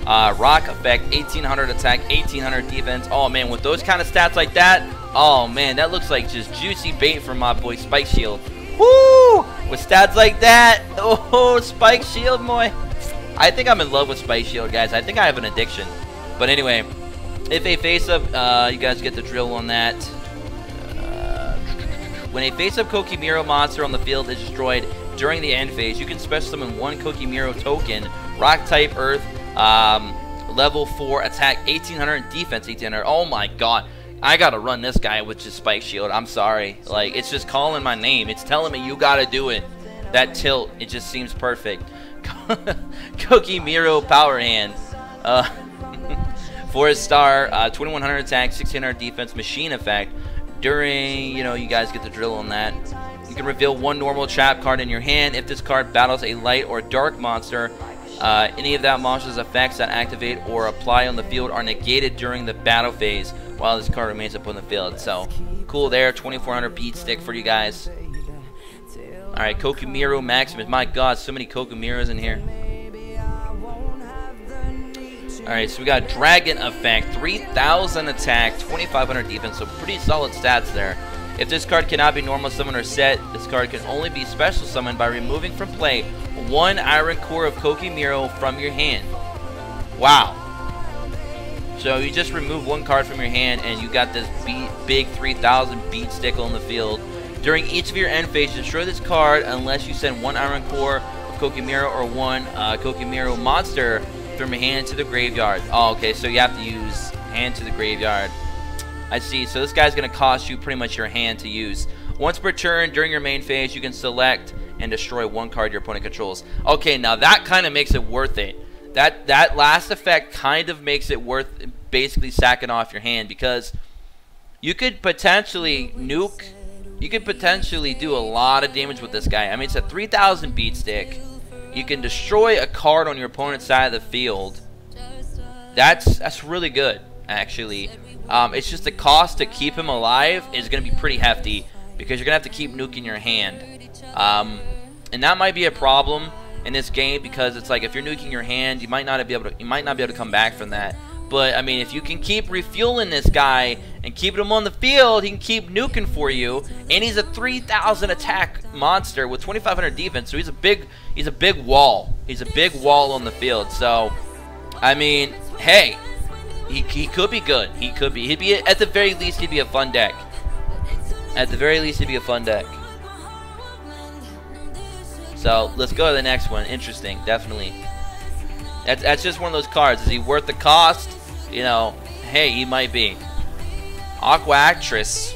rock effect, 1800 attack, 1800 defense. Oh man, with those kind of stats like that, oh man, that looks like just juicy bait for my boy Spike Shield. Woo! With stats like that, oh, Spike Shield, boy. I think I'm in love with Spike Shield, guys. I think I have an addiction. But anyway, if a face-up, you guys get the drill on that. When a face-up Koki Miru monster on the field is destroyed during the end phase, you can special summon one Koki Miru token, rock type, earth, level 4, attack 1800, defense 1800. Oh my god. I gotta run this guy with just Spike Shield. I'm sorry. Like, it's just calling my name. It's telling me you gotta do it. That tilt, it just seems perfect. Koki Miru Power Hand. 4-star, 2100 attack, 1600 defense, machine effect. During, you know, you guys get the drill on that. You can reveal one normal trap card in your hand. If this card battles a light or dark monster, any of that monster's effects that activate or apply on the field are negated during the battle phase while this card remains up on the field. So, cool there. 2400 beat stick for you guys. Alright, Koki Miru Maximus. My god, so many Koki Mirus in here. Alright, so we got Dragon Effect, 3000 attack, 2500 defense, so pretty solid stats there. If this card cannot be normal summoned or set, this card can only be special summoned by removing from play one iron core of Koki Miru from your hand. Wow. So you just remove one card from your hand and you got this big 3000 beat stick on the field. During each of your end phases, destroy this card unless you send one iron core of Koki Miru or one Koki Miru monster from your hand to the graveyard. Oh, okay, so you have to use hand to the graveyard. I see. So this guy's going to cost you pretty much your hand to use. Once per turn during your main phase, you can select and destroy one card your opponent controls. Okay, now that kind of makes it worth it. That last effect kind of makes it worth basically sacking off your hand, because you could potentially nuke you could potentially do a lot of damage with this guy. I mean, it's a 3,000 beat stick. You can destroy a card on your opponent's side of the field. That's really good, actually. It's just the cost to keep him alive is going to be pretty hefty because you're going to have to keep nuking your hand. And that might be a problem in this game because it's like if you're nuking your hand, you might not be able to come back from that. But I mean, if you can keep refueling this guy and keeping him on the field, he can keep nuking for you. And he's a 3,000 attack monster with 2,500 defense, so he's a big wall. He's a big wall on the field. So, I mean, hey, he could be good. He could be. He'd be at the very least, he'd be a fun deck. At the very least, he'd be a fun deck. So let's go to the next one. Interesting, definitely. That's just one of those cards. Is he worth the cost? You know, hey, he might be. Aqua Actress.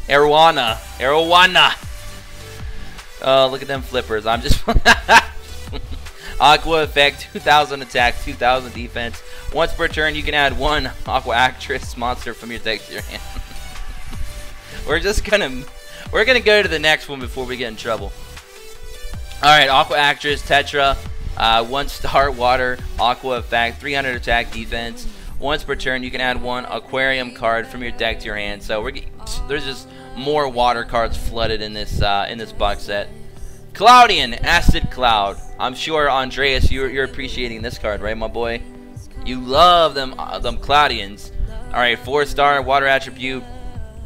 Arowana. Oh, look at them flippers. I'm just... Aqua effect, 2,000 attack, 2,000 defense. Once per turn, you can add one Aqua Actress monster from your deck to your hand. We're gonna go to the next one before we get in trouble. Alright, Aqua Actress, Tetra. 1-star water, aqua effect, 300 attack defense. Once per turn, you can add one aquarium card from your deck to your hand. So there's just more water cards flooded in this box set. Cloudian, Acid Cloud. I'm sure Andreas, you're appreciating this card, right, my boy? You love them Cloudians. All right, 4-star water attribute,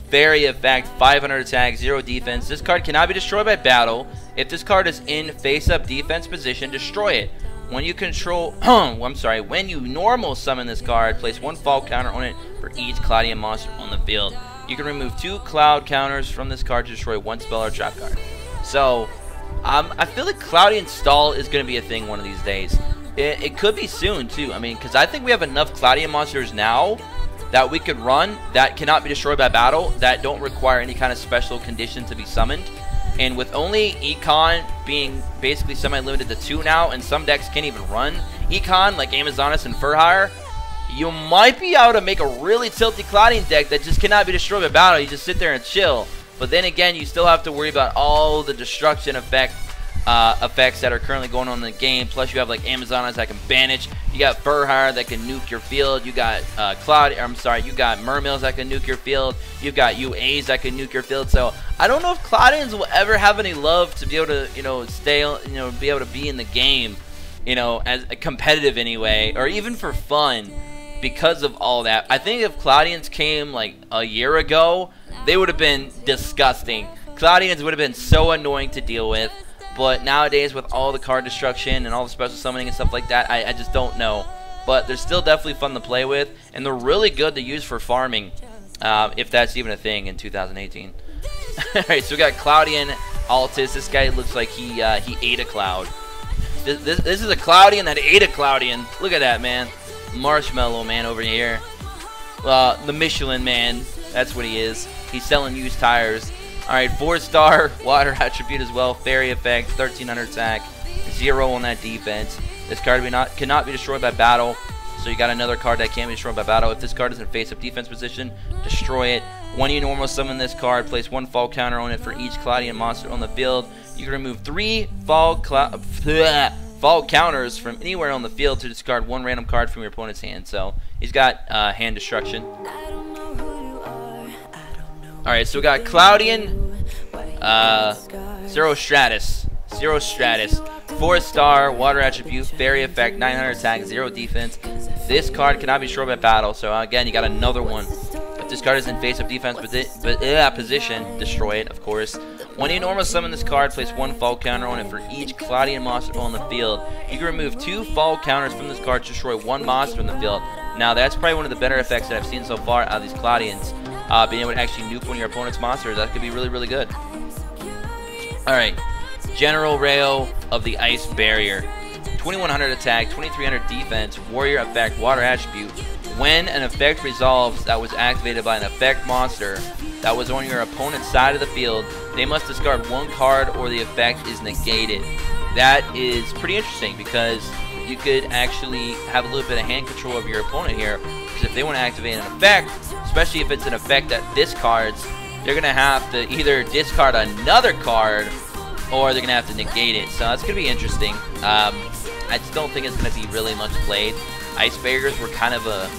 fairy effect, 500 attack, 0 defense. This card cannot be destroyed by battle. If this card is in face-up defense position, destroy it. When you control, when you normal summon this card, place 1 fall counter on it for each Cloudian monster on the field. You can remove 2 cloud counters from this card to destroy 1 spell or trap card. So, I feel like Cloudian Stall is going to be a thing one of these days. It could be soon too. I mean, because I think we have enough Cloudian monsters now that we could run that cannot be destroyed by battle, that don't require any kind of special condition to be summoned. And with only Econ being basically semi-limited to 2 now, and some decks can't even run Econ, like Amazonas and Furhire, you might be able to make a really tilty Cloudian deck that just cannot be destroyed by battle. You just sit there and chill. But then again, you still have to worry about all the destruction effects that are currently going on in the game. Plus, you have like Amazonas that can banish. You got Furhire that can nuke your field. You got you got Mermills that can nuke your field. You've got UAs that can nuke your field. So I don't know if Cloudians will ever have any love to be able to, be able to be in the game, as a competitive anyway, or even for fun, because of all that. I think if Cloudians came like a year ago, they would have been disgusting. Cloudians would have been so annoying to deal with. But nowadays, with all the card destruction and all the special summoning and stuff like that, I just don't know. But they're still definitely fun to play with, and they're really good to use for farming, if that's even a thing in 2018. Alright, so we got Cloudian Altis. This guy looks like he ate a cloud. This is a Cloudian that ate a Cloudian. Look at that, man. Marshmallow Man over here. The Michelin Man. That's what he is. He's selling used tires. Alright, 4-star water attribute as well. Fairy effect, 1,300 attack, 0 on that defense. This card cannot be destroyed by battle. So you got another card that can't be destroyed by battle. If this card is in face-up defense position, destroy it. When you normal summon this card, place 1 fall counter on it for each Cloudian monster on the field. You can remove 3 fall counters from anywhere on the field to discard 1 random card from your opponent's hand. So he's got hand destruction. Alright, so we got Cloudian, Zero Stratus, 4-star water attribute, fairy effect, 900 attack, 0 defense. This card cannot be destroyed by battle, so again, you got another one. If this card is in face-up defense position, destroy it, of course. When you normal summon this card, place 1 fall counter on it for each Cloudian monster on the field. You can remove 2 fall counters from this card to destroy 1 monster in the field. Now, that's probably one of the better effects that I've seen so far out of these Cloudians. Being able to actually nuke one of your opponent's monsters, that could be really, really good. Alright, General Rayo of the Ice Barrier. 2,100 attack, 2,300 defense, warrior effect, water attribute. When an effect resolves that was activated by an effect monster that was on your opponent's side of the field, they must discard 1 card or the effect is negated. That is pretty interesting because you could actually have a little bit of hand control over your opponent here. Because if they want to activate an effect, especially if it's an effect that discards they're going to have to either discard another card or they're going to have to negate it. So that's going to be interesting. I just don't think it's going to be really much played. Ice Barriers were kind of a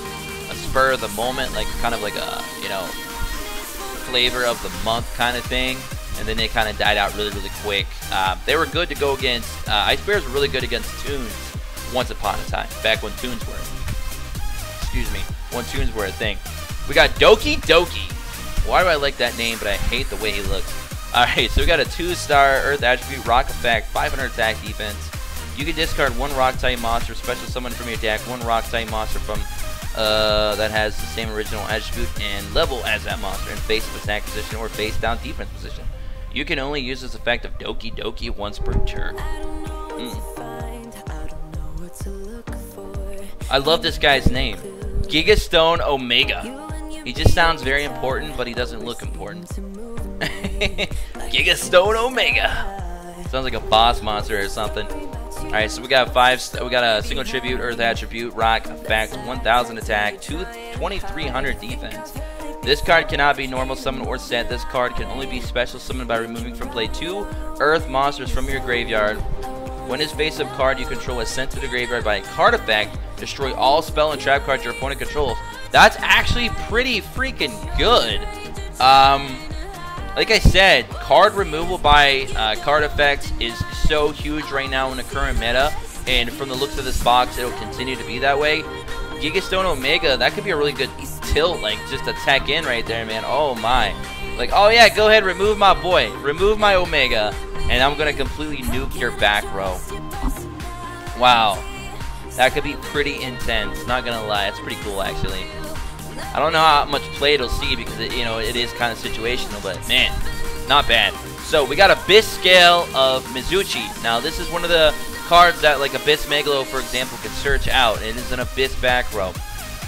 spur of the moment, like kind of like a, you know, flavor of the month kind of thing. And then they kind of died out really, really quick. They were good to go against, Ice Bears were really good against Toons once upon a time, back when Toons were, when Toons were a thing. We got Doki Doki. Why do I like that name, but I hate the way he looks? Alright, so we got a 2-star Earth Attribute, Rock Effect, 500 attack defense. You can discard one Rock-type monster, special summon from your deck, one Rock-type monster from that has the same original attribute and level as that monster in face of attack position or face down defense position. You can only use this effect of Doki Doki once per turn. I love this guy's name. Gigastone Omega. He just sounds very important, but he doesn't look important. Gigastone Omega. Sounds like a boss monster or something. Alright, so we got a single tribute, Earth Attribute, Rock Effect, 1000 attack, 2300 defense. This card cannot be normal summon or set. This card can only be special summoned by removing from play 2 Earth monsters from your graveyard. When this face-up card you control is sent to the graveyard by a card effect, destroy all spell and trap cards your opponent controls. That's actually pretty freaking good. Like I said, card removal by card effects is so huge right now in the current meta, and from the looks of this box, it'll continue to be that way. Gigastone Omega, that could be a really good tilt, like just a tech in right there, man. Oh my. Like, oh yeah, go ahead, remove my boy. Remove my Omega, and I'm going to completely nuke your back row. Wow. That could be pretty intense, not going to lie. It's pretty cool, actually. I don't know how much play it'll see because, it is kind of situational, but man, not bad. So we got Abyss Scale of Mizuchi. Now, this is one of the cards that, like Abyss Megalo, for example, can search out. It is an Abyss back row.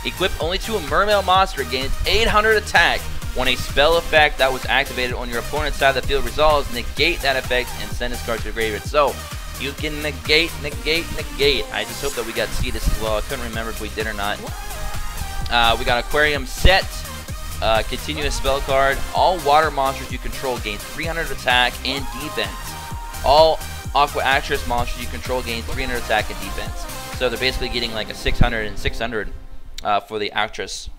Equip only to a Mermail monster, gains 800 attack. When a spell effect that was activated on your opponent's side of the field resolves, negate that effect and send this card to the graveyard. So, you can negate. I just hope that we got to see this as well. I couldn't remember if we did or not. We got Aquarium Set, continuous spell card. All water monsters you control gain 300 attack and defense. All Aqua Actress monsters you control gain 300 attack and defense. So they're basically getting like a 600 and 600 for the Actress.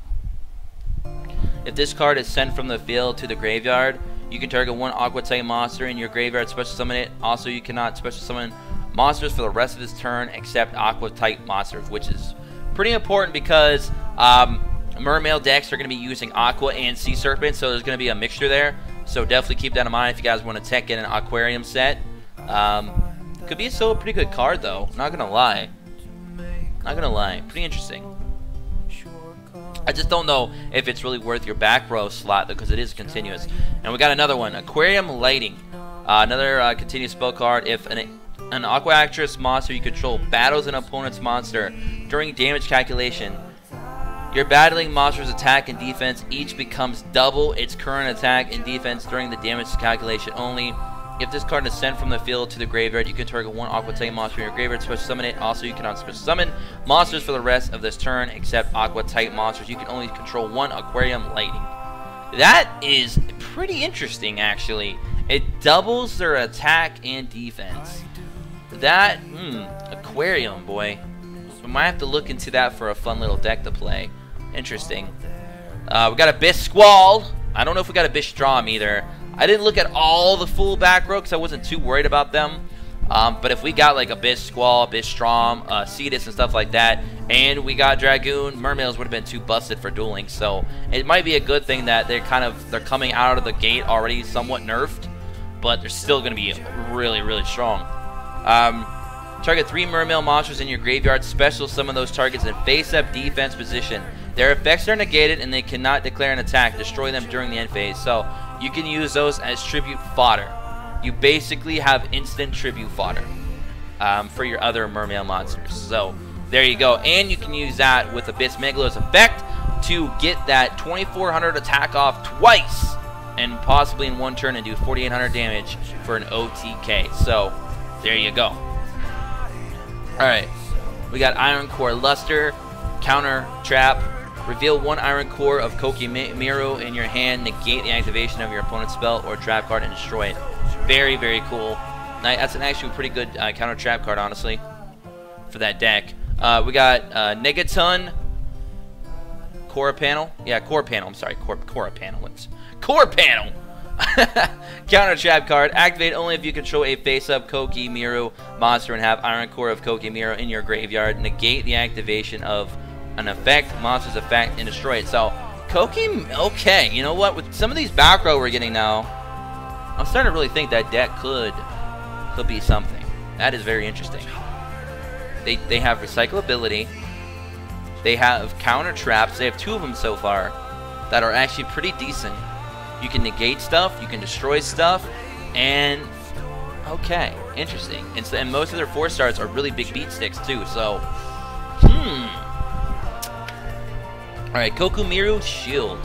If this card is sent from the field to the graveyard, you can target one Aqua type monster in your graveyard, special summon it. Also, you cannot special summon monsters for the rest of this turn except Aqua type monsters, which is pretty important because Mermail decks are going to be using Aqua and Sea Serpent, so there's going to be a mixture there. So definitely keep that in mind if you guys want to tech in an Aquarium set. Could be still a pretty good card though, not going to lie. Not going to lie, pretty interesting. I just don't know if it's really worth your back row slot because it is continuous. And we got another one, Aquarium Lighting. Another continuous spell card. If an Aqua Actress monster you control battles an opponent's monster during damage calculation, your battling monster's attack and defense each becomes double its current attack and defense during the damage calculation only. If this card is sent from the field to the graveyard, you can target one Aqua type monster in your graveyard, special summon it. Also, you cannot special summon monsters for the rest of this turn except Aqua type monsters. You can only control one Aquarium Lighting. That is pretty interesting, actually. It doubles their attack and defense. That, Aquarium, boy. We might have to look into that for a fun little deck to play. Interesting. We got Abyss Squall. I don't know if we got Abyss Strom either. I didn't look at all the full back row because I wasn't too worried about them. But if we got like Abyss Squall, Abyss Strom, Cetus and stuff like that, and we got Dragoon, Mermails would have been too busted for dueling. So it might be a good thing that they're coming out of the gate already somewhat nerfed, but they're still going to be really, really strong. Target 3 Mermail monsters in your graveyard, special summon those targets in face-up defense position. Their effects are negated and they cannot declare an attack. Destroy them during the end phase. So you can use those as tribute fodder. You basically have instant tribute fodder for your other Mermail monsters. So there you go. And you can use that with Abyss Megalo's effect to get that 2400 attack off twice and possibly in one turn and do 4800 damage for an OTK. So there you go. Alright. We got Iron Core Luster, Counter Trap. Reveal 1 Iron Core of Kokimiru in your hand. Negate the activation of your opponent's spell or trap card and destroy it. Very, very cool. That's an actually pretty good counter trap card, honestly, for that deck. We got Negaton. Core panel? Yeah, core panel. I'm sorry, core panel. It's core panel! Counter trap card. Activate only if you control a face-up Kokimiru monster and have Iron Core of Kokimiru in your graveyard. Negate the activation of an effect, monster's effect, and destroy it. So, okay, you know what? With some of these back row we're getting now, I'm starting to really think that deck could be something. That is very interesting. They have recyclability. They have counter traps. They have 2 of them so far that are actually pretty decent. You can negate stuff, you can destroy stuff, and okay, interesting. And most of their 4-stars are really big beat sticks too. So, all right, Kokimiru Shield.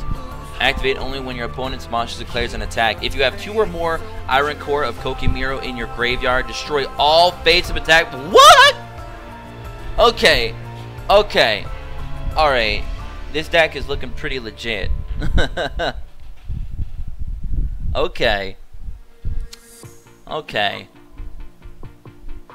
Activate only when your opponent's monster declares an attack. If you have 2 or more Iron Core of Kokimiru in your graveyard, destroy all fates of attack. What? Okay. Alright. This deck is looking pretty legit. Okay.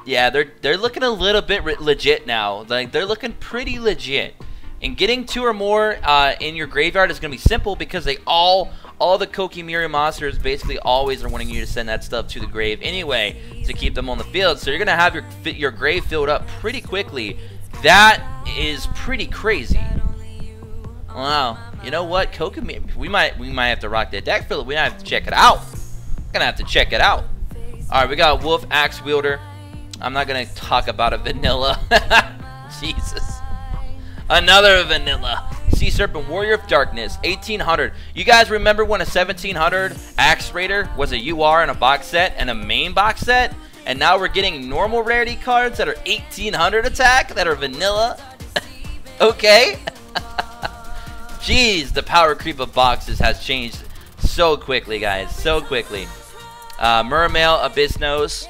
Yeah, they're looking a little bit legit now. Like, they're looking pretty legit. And getting 2 or more in your graveyard is going to be simple because they all the Kokimiru monsters basically always are wanting you to send that stuff to the grave anyway to keep them on the field. So you're going to have your grave filled up pretty quickly. That is pretty crazy. Wow. You know what? Kokimiru, we might have to rock that deck, Philip. We might have to check it out. Gonna have to check it out. Alright, we got Wolf Axe Wielder. I'm not gonna talk about a vanilla. Jesus. Another vanilla. Sea Serpent Warrior of Darkness, 1800. You guys remember when a 1700 Axe Raider was a UR in a box set and a main box set? And now we're getting normal rarity cards that are 1800 attack that are vanilla. Okay. Jeez, the power creep of boxes has changed so quickly, guys. So quickly. Mermail Abyss Nose.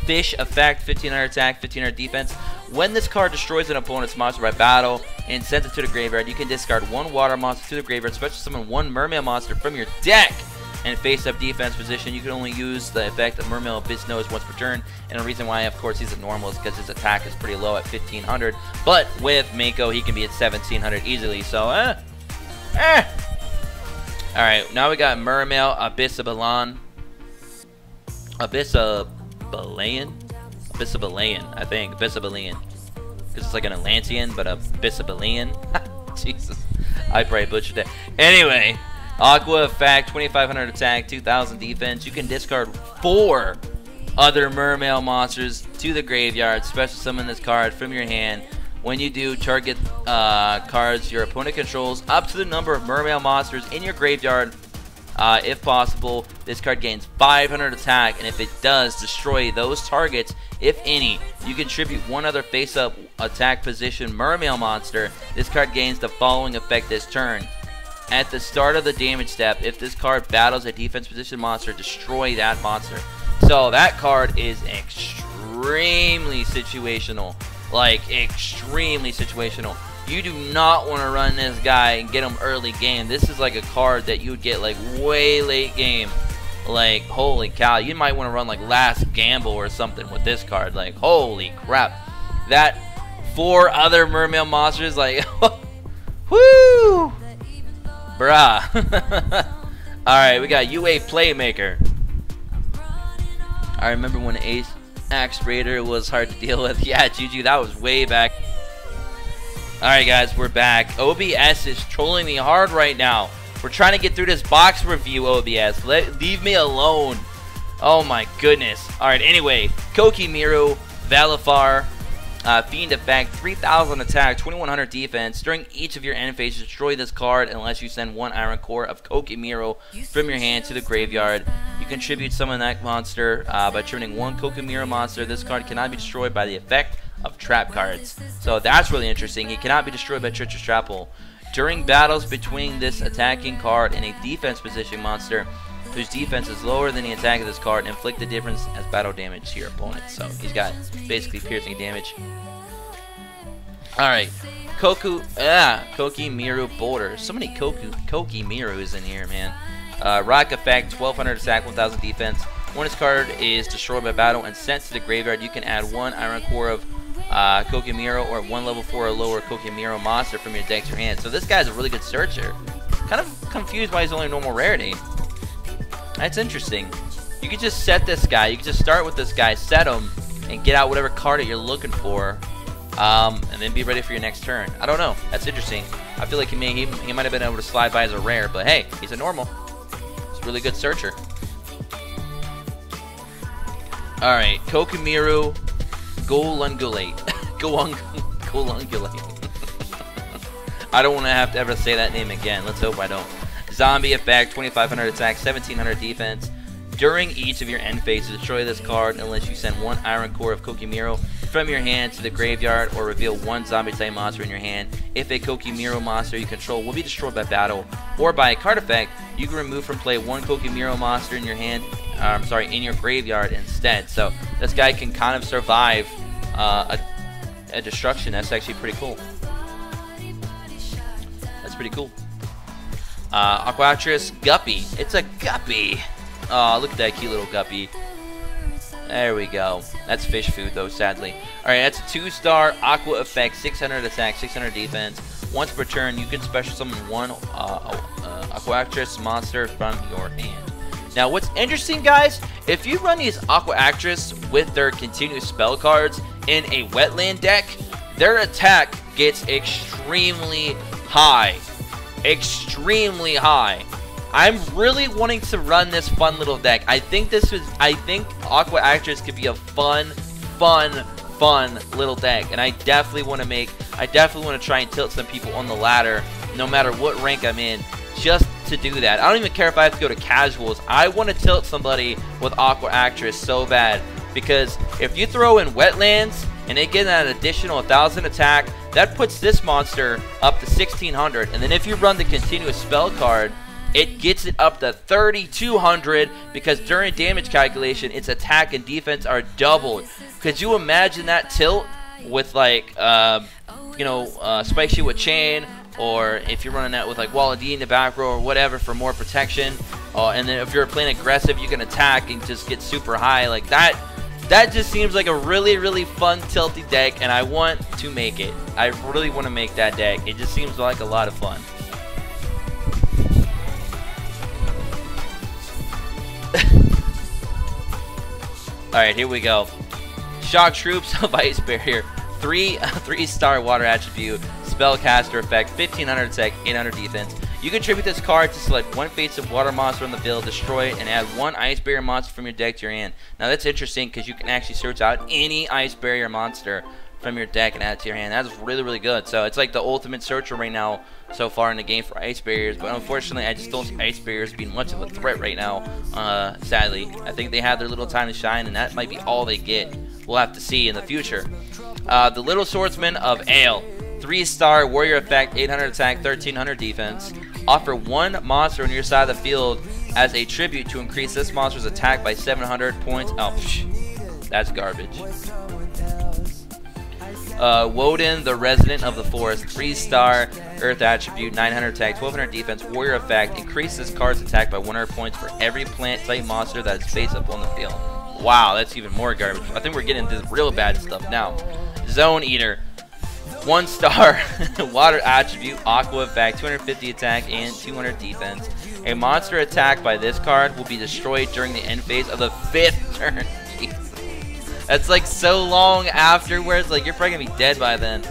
Fish effect, 1500 attack, 1500 defense. When this card destroys an opponent's monster by battle and sends it to the graveyard, you can discard 1 water monster to the graveyard, special summon 1 mermail monster from your deck. And face-up defense position, you can only use the effect of Mermail Abyss Nose once per turn. And the reason why, of course, he's at normal is because his attack is pretty low at 1500. But with Mako, he can be at 1700 easily. So, Alright, now we got Mermail Abyssabalayan. Abyssabalayan, I think. Abyssabalayan. Because it's like an Atlantean, but Abyssabalayan. Jesus. I probably butchered that. Anyway. Aqua effect, 2500 attack, 2000 defense. You can discard 4 other mermail monsters to the graveyard. Special summon this card from your hand. When you do, target cards your opponent controls up to the number of mermail monsters in your graveyard. If possible, this card gains 500 attack, and if it does, destroy those targets, if any. You contribute 1 other face-up attack position mermail monster. This card gains the following effect this turn. At the start of the damage step, if this card battles a defense position monster, destroy that monster. So that card is extremely situational. Like, extremely situational. You do not want to run this guy and get him early game. This is like a card that you would get like way late game. Like, holy cow. You might want to run like Last Gamble or something with this card. Like, holy crap. That 4 other mermail monsters, like, whoo! Bruh. Alright, we got UA Playmaker. I remember when Ace Axe Raider was hard to deal with. Yeah, Juju, that was way back. Alright guys, we're back. OBS is trolling me hard right now. We're trying to get through this box review, OBS. Leave me alone. Oh my goodness. Alright, anyway. Kokimiru, Valifar, Fiend effect, 3000 attack, 2100 defense. During each of your end phases, destroy this card unless you send 1 Iron Core of Kokimiru from your hand to the graveyard. You contribute summon that monster by triggering 1 Kokimiru monster. This card cannot be destroyed by the effect of trap cards. So that's really interesting. He cannot be destroyed by Treacherous Trapple. During battles between this attacking card and a defense position monster whose defense is lower than the attack of this card, inflict the difference as battle damage to your opponent. So he's got basically piercing damage. Alright. Koki Miru Boulder. So many Koki Mirus in here, man. Rock effect, 1200 attack, 1000 defense. When this card is destroyed by battle and sent to the graveyard, you can add 1 Iron Core of Koki Miru or 1 level 4 or lower Koki Miru monster from your deck to your hand. So this guy's a really good searcher. Kind of confused why he's only normal rarity. That's interesting. You could just set this guy. You could just start with this guy, set him, and get out whatever card that you're looking for. And then be ready for your next turn. I don't know. That's interesting. I feel like he might have been able to slide by as a rare, but hey, he's a normal. He's a really good searcher. Alright, Kokumiru Golungulate. Golungulate. I don't want to have to ever say that name again. Let's hope I don't. Zombie effect, 2500 attack, 1700 defense. During each of your end phases, destroy this card unless you send 1 Iron Core of Kokumiru from your hand to the graveyard or reveal 1 zombie type monster in your hand. If a Kokumiru monster you control will be destroyed by battle or by a card effect, you can remove from play 1 Kokumiru monster in your hand, in your graveyard instead. So this guy can kind of survive a destruction. That's actually pretty cool. That's pretty cool. Aquatrix Guppy. It's a Guppy. Oh, look at that cute little Guppy. There we go. That's fish food, though, sadly. Alright, that's a 2-star Aqua effect, 600 attack, 600 defense. Once per turn, you can special summon 1 Aquatrix monster from your hand. Now, what's interesting, guys, if you run these Aquatrix with their continuous spell cards in a wetland deck, their attack gets extremely high. Extremely high. I'm really wanting to run this fun little deck. I think Aquatrix could be a fun little deck, and I definitely want to try and tilt some people on the ladder, no matter what rank I'm in, just to do that. I don't even care if I have to go to casuals. I want to tilt somebody with Aquatrix so bad, because if you throw in wetlands and they get an additional 1000 attack, that puts this monster up to 1600, and then if you run the continuous spell card, it gets it up to 3200, because during damage calculation, its attack and defense are doubled. Could you imagine that tilt with like, Spike Shield with Chain, or if you're running that with like Wall of D in the back row or whatever for more protection, and then if you're playing aggressive, you can attack and just get super high like that. That just seems like a really fun tilty deck, and I want to make it. I really want to make that deck. It just seems like a lot of fun. Alright, here we go. Shock Troops of Ice Barrier. 3-star water attribute. Spellcaster effect. 1500 attack, 800 defense. You can tribute this card to select 1 face of water monster on the field, destroy it, and add 1 Ice Barrier monster from your deck to your hand. Now that's interesting because you can actually search out any Ice Barrier monster from your deck and add it to your hand. That's really good. So it's like the ultimate searcher right now so far in the game for Ice Barriers, but unfortunately I just don't see Ice Barriers being much of a threat right now, sadly. I think they have their little time to shine, and that might be all they get. We'll have to see in the future. The Little Swordsman of Ale. 3-star warrior effect, 800 attack, 1300 defense. Offer 1 monster on your side of the field as a tribute to increase this monster's attack by 700 points. Oh, that's garbage. Woden, the Resident of the Forest, 3-star Earth attribute, 900 attack, 1200 defense, warrior effect. Increase this card's attack by 100 points for every plant type monster that is face up on the field. Wow, that's even more garbage. I think we're getting into real bad stuff now. Zone Eater, 1-star water attribute, aqua effect, 250 attack and 200 defense. A monster attacked by this card will be destroyed during the end phase of the 5th turn. Jesus. That's like so long afterwards, like you're probably gonna be dead by then.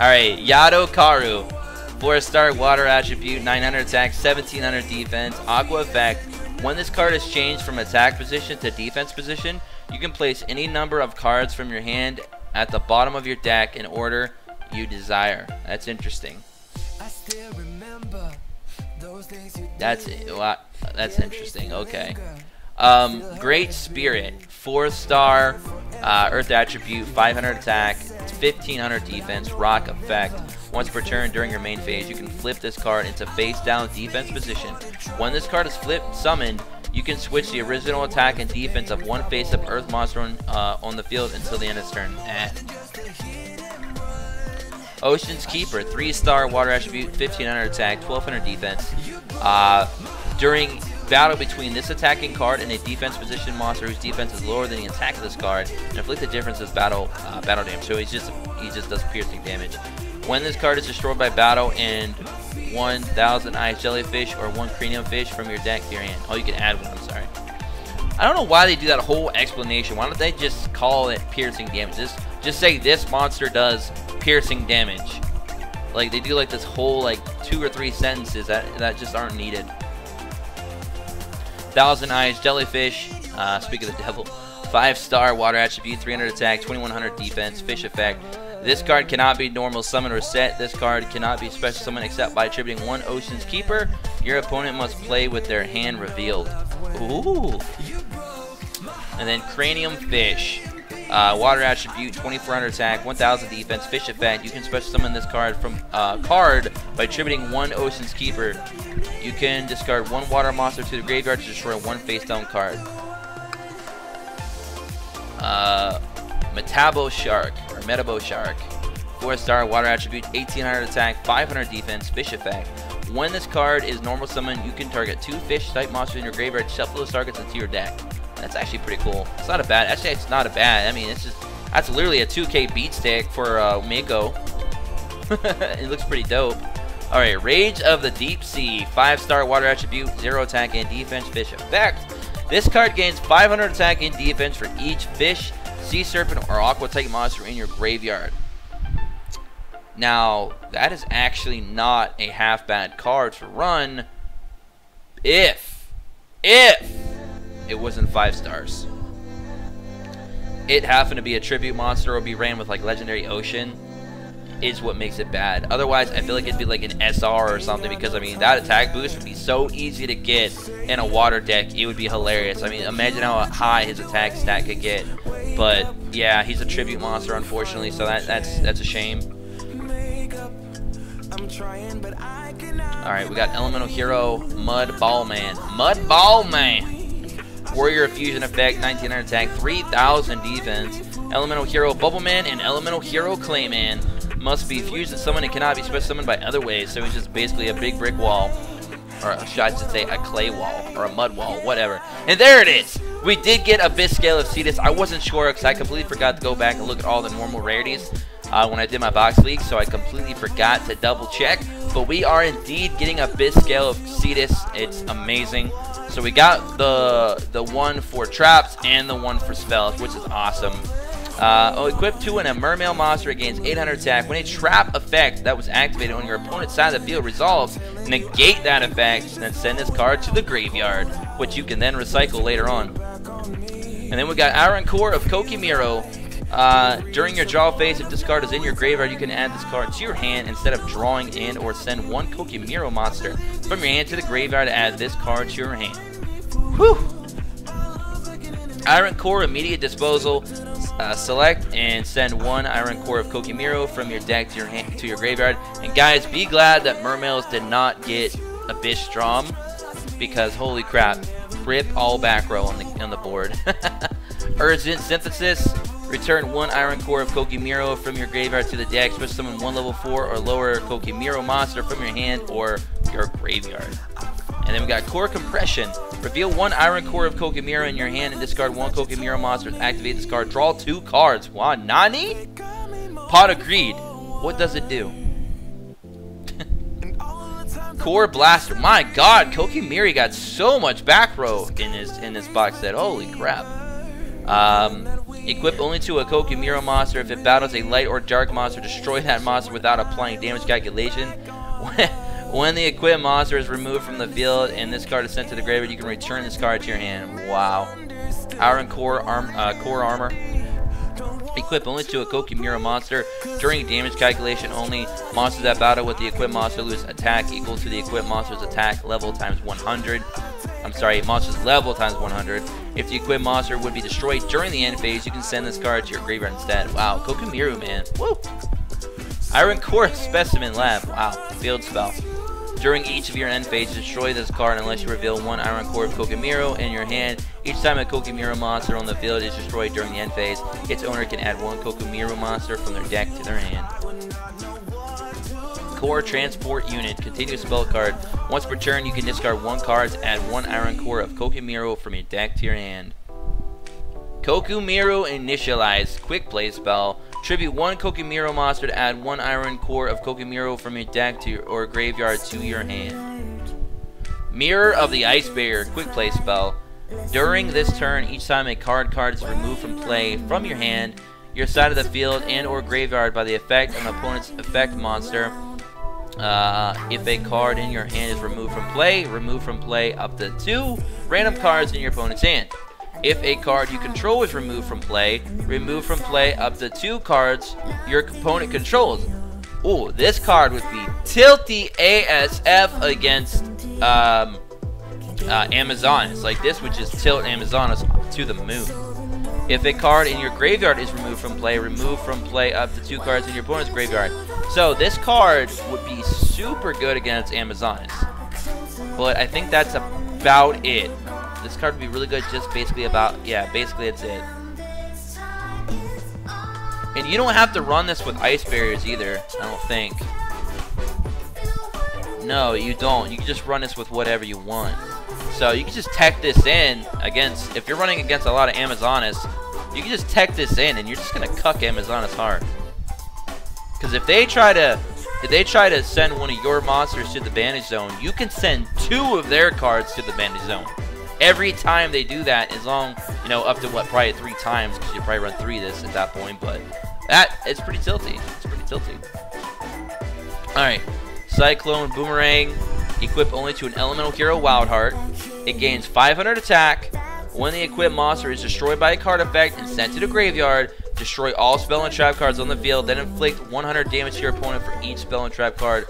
Alright, Yado Karu, 4-star water attribute, 900 attack, 1700 defense, aqua effect. When this card is changed from attack position to defense position, you can place any number of cards from your hand at the bottom of your deck in order you desire. That's interesting. That's interesting. Okay. Great Spirit, 4-star Earth attribute, 500 attack, 1500 defense, rock effect. Once per turn during your main phase, you can flip this card into face down defense position. When this card is summoned, you can switch the original attack and defense of 1 face up Earth monster on the field until the end of its turn. Ocean's Keeper, 3-star water attribute, 1500 attack, 1200 defense. During battle between this attacking card and a defense position monster whose defense is lower than the attack of this card, and inflict the difference as battle damage. So he just does piercing damage. When this card is destroyed by battle and 1,000 ice jellyfish or 1 cranium fish from your deck to your hand. Oh, you can add one. I'm sorry. I don't know why they do that whole explanation. Why don't they just call it piercing damage? Just say this monster does piercing damage. Like they do like this whole like 2 or 3 sentences that just aren't needed. 1,000 eyes jellyfish. Speak of the devil. 5-star water attribute, 300 attack, 2100 defense, fish effect. This card cannot be normal summon or set. This card cannot be special summon except by attributing 1 Ocean's Keeper. Your opponent must play with their hand revealed. Ooh. And then Cranium Fish. Water attribute, 2400 attack, 1000 defense, fish effect. You can special summon this card from card by attributing 1 Ocean's Keeper. You can discard 1 water monster to the graveyard to destroy 1 face down card. Metabo Shark, or Metabo Shark. 4-star water attribute, 1800 attack, 500 defense, fish effect. When this card is normal summon, you can target 2 fish type monsters in your graveyard, shuffle those targets into your deck. That's actually pretty cool. It's not a bad, actually it's not a bad, I mean it's just, that's literally a 2K beat stick for Mako. It looks pretty dope. Alright, Rage of the Deep Sea, 5-star water attribute, 0 attack and defense, fish effect. This card gains 500 attack and defense for each fish, sea serpent, or aqua type monster in your graveyard. Now, that is actually not a half bad card to run if it wasn't 5 stars. It happened to be a tribute monster or be ran with like Legendary Ocean is what makes it bad. Otherwise, I feel like it'd be like an SR or something, because I mean that attack boost would be so easy to get in a water deck. It would be hilarious. I mean, imagine how high his attack stat could get. But yeah, he's a tribute monster, unfortunately, so that's a shame. Alright, we got Elemental Hero, Mud Ball Man. Mud Ball Man! Warrior Fusion effect, 1900 attack, 3000 defense. Elemental Hero Bubble Man and Elemental Hero Clayman must be fused and summoned and cannot be special summoned by other ways. So he's just basically a big brick wall. Or I should say a clay wall. Or a mud wall. Whatever. And there it is! We did get Abyss Scale of Cetus. I wasn't sure because I completely forgot to go back and look at all the normal rarities when I did my box league. So I completely forgot to double check. But we are indeed getting Abyss Scale of Cetus. It's amazing. So we got the one for traps and the one for spells, which is awesome. Equipped to a mermail monster, it gains 800 attack. When a trap effect that was activated on your opponent's side of the field resolves, negate that effect, and then send this card to the graveyard, which you can then recycle later on. And then we got Iron Core of Kokimiro. During your draw phase, if this card is in your graveyard, you can add this card to your hand instead of drawing in, or send 1 Kokimiro monster from your hand to the graveyard to add this card to your hand. Whew! Iron Core immediate disposal. Select and send 1 Iron Core of Kokimiro from your deck to your hand, to your graveyard. And guys, be glad that Mermails did not get Abyss Strom, because holy crap, rip all back row on the board. Urgent Synthesis. Return 1 Iron Core of Kokimiro from your graveyard to the deck. Special summon 1 level 4 or lower Kokimiro monster from your hand or your graveyard. And then we got Core Compression. Reveal 1 Iron Core of Kokimiro in your hand and discard 1 Kokimiro monster. Activate this card. Draw 2 cards. Wow, Nani? Pot of Greed. What does it do? Core Blaster. My God, Kokimiro got so much back row in this box set. Holy crap. Equip only to a Kokimiro monster. If it battles a light or dark monster, destroy that monster without applying damage calculation. When the equipped monster is removed from the field and this card is sent to the graveyard, you can return this card to your hand. Wow. Iron Core Armor. Equip only to a Kokimiro monster. During damage calculation only, monsters that battle with the equipped monster lose attack equal to the equipped monster's attack level times 100. I'm sorry, monster's level times 100. If the equipped monster would be destroyed during the end phase, you can send this card to your graveyard instead. Wow, Kokimiro, man. Woo! Iron Core Specimen Lab. Wow, field spell. During each of your end phases, destroy this card unless you reveal 1 Iron Core of Kokimiro in your hand. Each time a Kokimiro monster on the field is destroyed during the end phase, its owner can add 1 Kokimiro monster from their deck to their hand. Core Transport Unit. Continuous spell card. Once per turn, you can discard 1 card, add 1 Iron Core of Kokumiru from your deck to your hand. Kokumiru Initialize. Quick play spell. Tribute 1 Kokumiru monster to add 1 Iron Core of Kokumiru from your deck to or graveyard to your hand. Mirror of the Ice Barrier. Quick play spell. During this turn, each time a card is removed from play from your hand, your side of the field and or graveyard by the effect of an opponent's effect monster. If a card in your hand is removed from play up to 2 random cards in your opponent's hand. If a card you control is removed from play up to 2 cards your opponent controls. Ooh, this card would be tilty ASF against Amazonas. Like, this would just tilt Amazonas to the moon. If a card in your graveyard is removed from play up to 2 cards in your opponent's graveyard. So this card would be super good against Amazonas. But I think that's about it. This card would be really good just basically about, yeah, basically that's it. And you don't have to run this with ice barriers either, I don't think. No, you don't. You can just run this with whatever you want. So you can just tech this in against, if you're running against a lot of Amazonas, you can just tech this in and you're just gonna cuck Amazonas hard. Because if they try to send one of your monsters to the bandage zone, you can send 2 of their cards to the bandage zone. Every time they do that, as long, you know, up to what, probably 3 times, because you probably run 3 this at that point, but that is pretty tilty. It's pretty tilty. Alright, Cyclone Boomerang, equip only to an elemental hero Wild Heart. It gains 500 attack. When the equipped monster is destroyed by a card effect and sent to the graveyard, destroy all spell and trap cards on the field, then inflict 100 damage to your opponent for each spell and trap card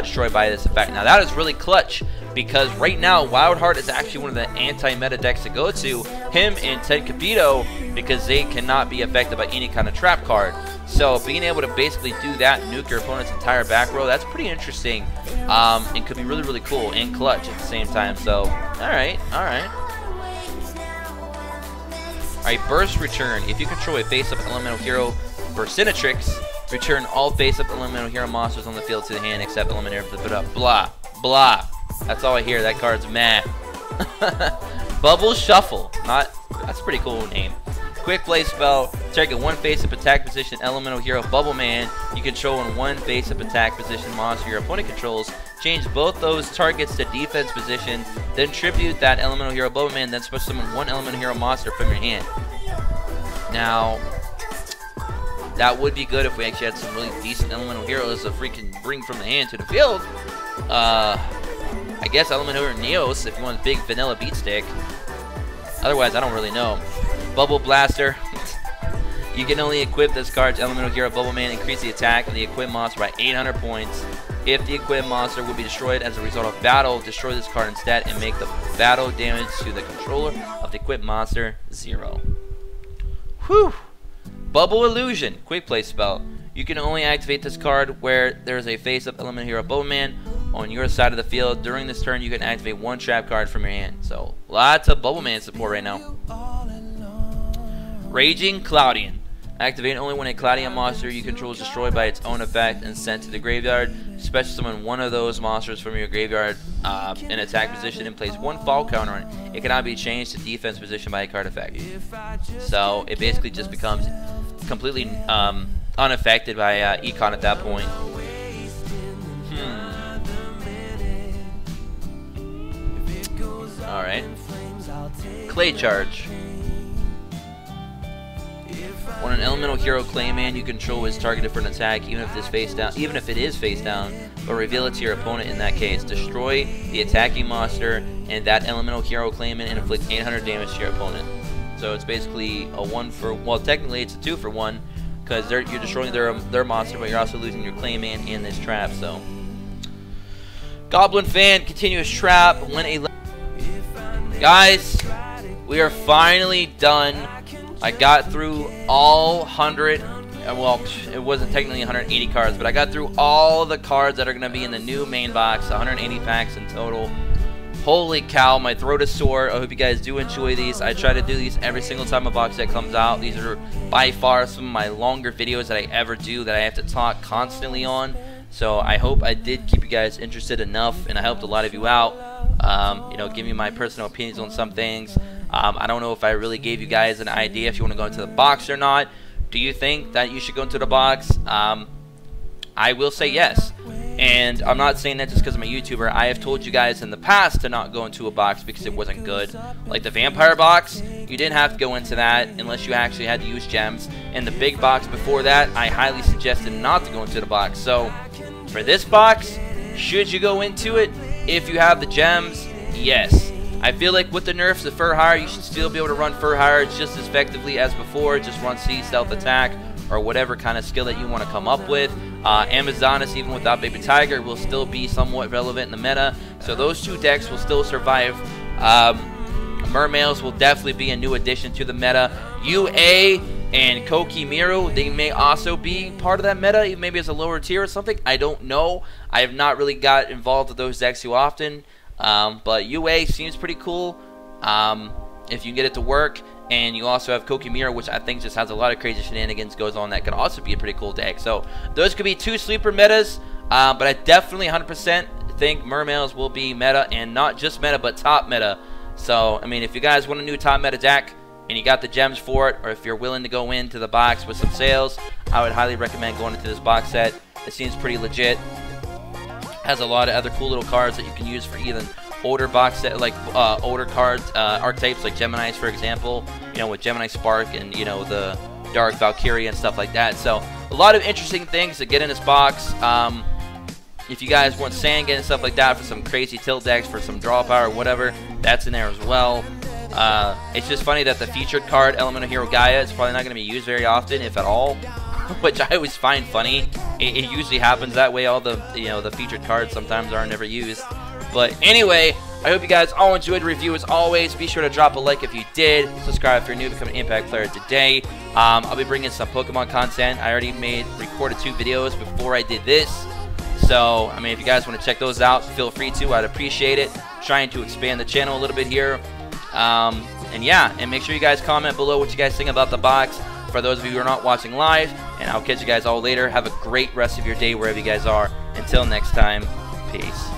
destroyed by this effect. Now that is really clutch, because right now Wild Heart is actually one of the anti-meta decks to go to. Him and Ted Capito, because they cannot be affected by any kind of trap card. So being able to basically do that, nuke your opponent's entire back row, that's pretty interesting. And could be really, really cool and clutch at the same time. So, alright. Alright, Burst Return. If you control a face-up elemental hero Burstinatrix, return all face-up elemental hero monsters on the field to the hand except elemental hero. Put up. Blah. Blah. That's all I hear. That card's mad. Bubble Shuffle. That's a pretty cool name. Quick play spell. Target 1 face-up attack position elemental hero Bubble Man you control in 1 face-up attack position monster your opponent controls. Change both those targets to defense position, then tribute that elemental hero Bubble Man, then special summon 1 elemental hero monster from your hand. Now, that would be good if we actually had some really decent elemental heroes to freaking bring from the hand to the field. I guess elemental hero Neos if you want a big vanilla beat stick. Otherwise, I don't really know. Bubble Blaster. You can only equip this card's elemental hero Bubble Man, increase the attack of the equipped monster by 800 points. If the equipped monster will be destroyed as a result of battle, destroy this card instead and make the battle damage to the controller of the equipped monster 0. Whew! Bubble Illusion. Quick play spell. You can only activate this card where there is a face-up elemental hero Bubble Man on your side of the field. During this turn, you can activate 1 trap card from your hand. So, lots of Bubble Man support right now. Raging Cloudian. Activate only when a Cloudian monster you control is destroyed by its own effect and sent to the graveyard. Special summon 1 of those monsters from your graveyard in attack position and place 1 fall counter on it. It cannot be changed to defense position by a card effect. So it basically just becomes completely unaffected by Econ at that point. Alright. Clay Charge. When an elemental hero Clayman you control is targeted for an attack, even if it is face down, but reveal it to your opponent in that case. Destroy the attacking monster and that elemental hero Clayman and inflict 800 damage to your opponent. So it's basically a 1 for, well, technically it's a 2 for 1 because you're destroying their monster, but you're also losing your Clayman and this trap. So Goblin Fan, continuous trap. When a guys, we are finally done. I got through all 100, well, it wasn't technically 180 cards, but I got through all the cards that are going to be in the new main box, 180 packs in total. Holy cow, my throat is sore. I hope you guys do enjoy these. I try to do these every single time a box set comes out. These are by far some of my longer videos that I ever do that I have to talk constantly on. So I hope I did keep you guys interested enough, and I helped a lot of you out. You know, give me my personal opinions on some things. I don't know if I really gave you guys an idea if you want to go into the box or not. Do you think that you should go into the box? I will say yes. And I'm not saying that just because I'm a YouTuber. I have told you guys in the past to not go into a box because it wasn't good. Like the vampire box, you didn't have to go into that unless you actually had to use gems. And the big box before that, I highly suggested not to go into the box. So for this box, should you go into it if you have the gems? Yes. I feel like with the nerfs of Fur Hire, you should still be able to run Fur Hire just as effectively as before. Just run C, Stealth Attack, or whatever kind of skill that you want to come up with. Amazonas, even without Baby Tiger, will still be somewhat relevant in the meta. So those two decks will still survive. Mermails will definitely be a new addition to the meta. UA and Koki Miru, they may also be part of that meta, maybe as a lower tier or something. I don't know. I have not really got involved with those decks too often. But UA seems pretty cool if you can get it to work. And you also have Koki Miru, which I think just has a lot of crazy shenanigans goes on that could also be a pretty cool deck. So those could be two sleeper metas, but I definitely 100% think Mermails will be meta, and not just meta, but top meta. So, I mean, if you guys want a new top meta deck and you got the gems for it, or if you're willing to go into the box with some sales, I would highly recommend going into this box set. It seems pretty legit. Has a lot of other cool little cards that you can use for even older box set, like older cards, archetypes like Gemini's, for example, you know, with Gemini Spark and, you know, the Dark Valkyrie and stuff like that. So a lot of interesting things to get in this box. If you guys want Sanga and stuff like that for some crazy tilt decks, for some draw power or whatever, that's in there as well. It's just funny that the featured card, Elemental Hero Gaia, is probably not going to be used very often, if at all, which I always find funny. It usually happens that way. All the, you know, the featured cards sometimes are never used. But anyway, I hope you guys all enjoyed the review. As always, be sure to drop a like if you did. Subscribe if you're new, become an Impact player today. I'll be bringing some Pokemon content. I already recorded 2 videos before I did this. So, I mean, if you guys want to check those out, feel free to. I'd appreciate it. Trying to expand the channel a little bit here. And yeah, and make sure you guys comment below what you guys think about the box. For those of you who are not watching live, and I'll catch you guys all later. Have a great rest of your day wherever you guys are. Until next time, peace.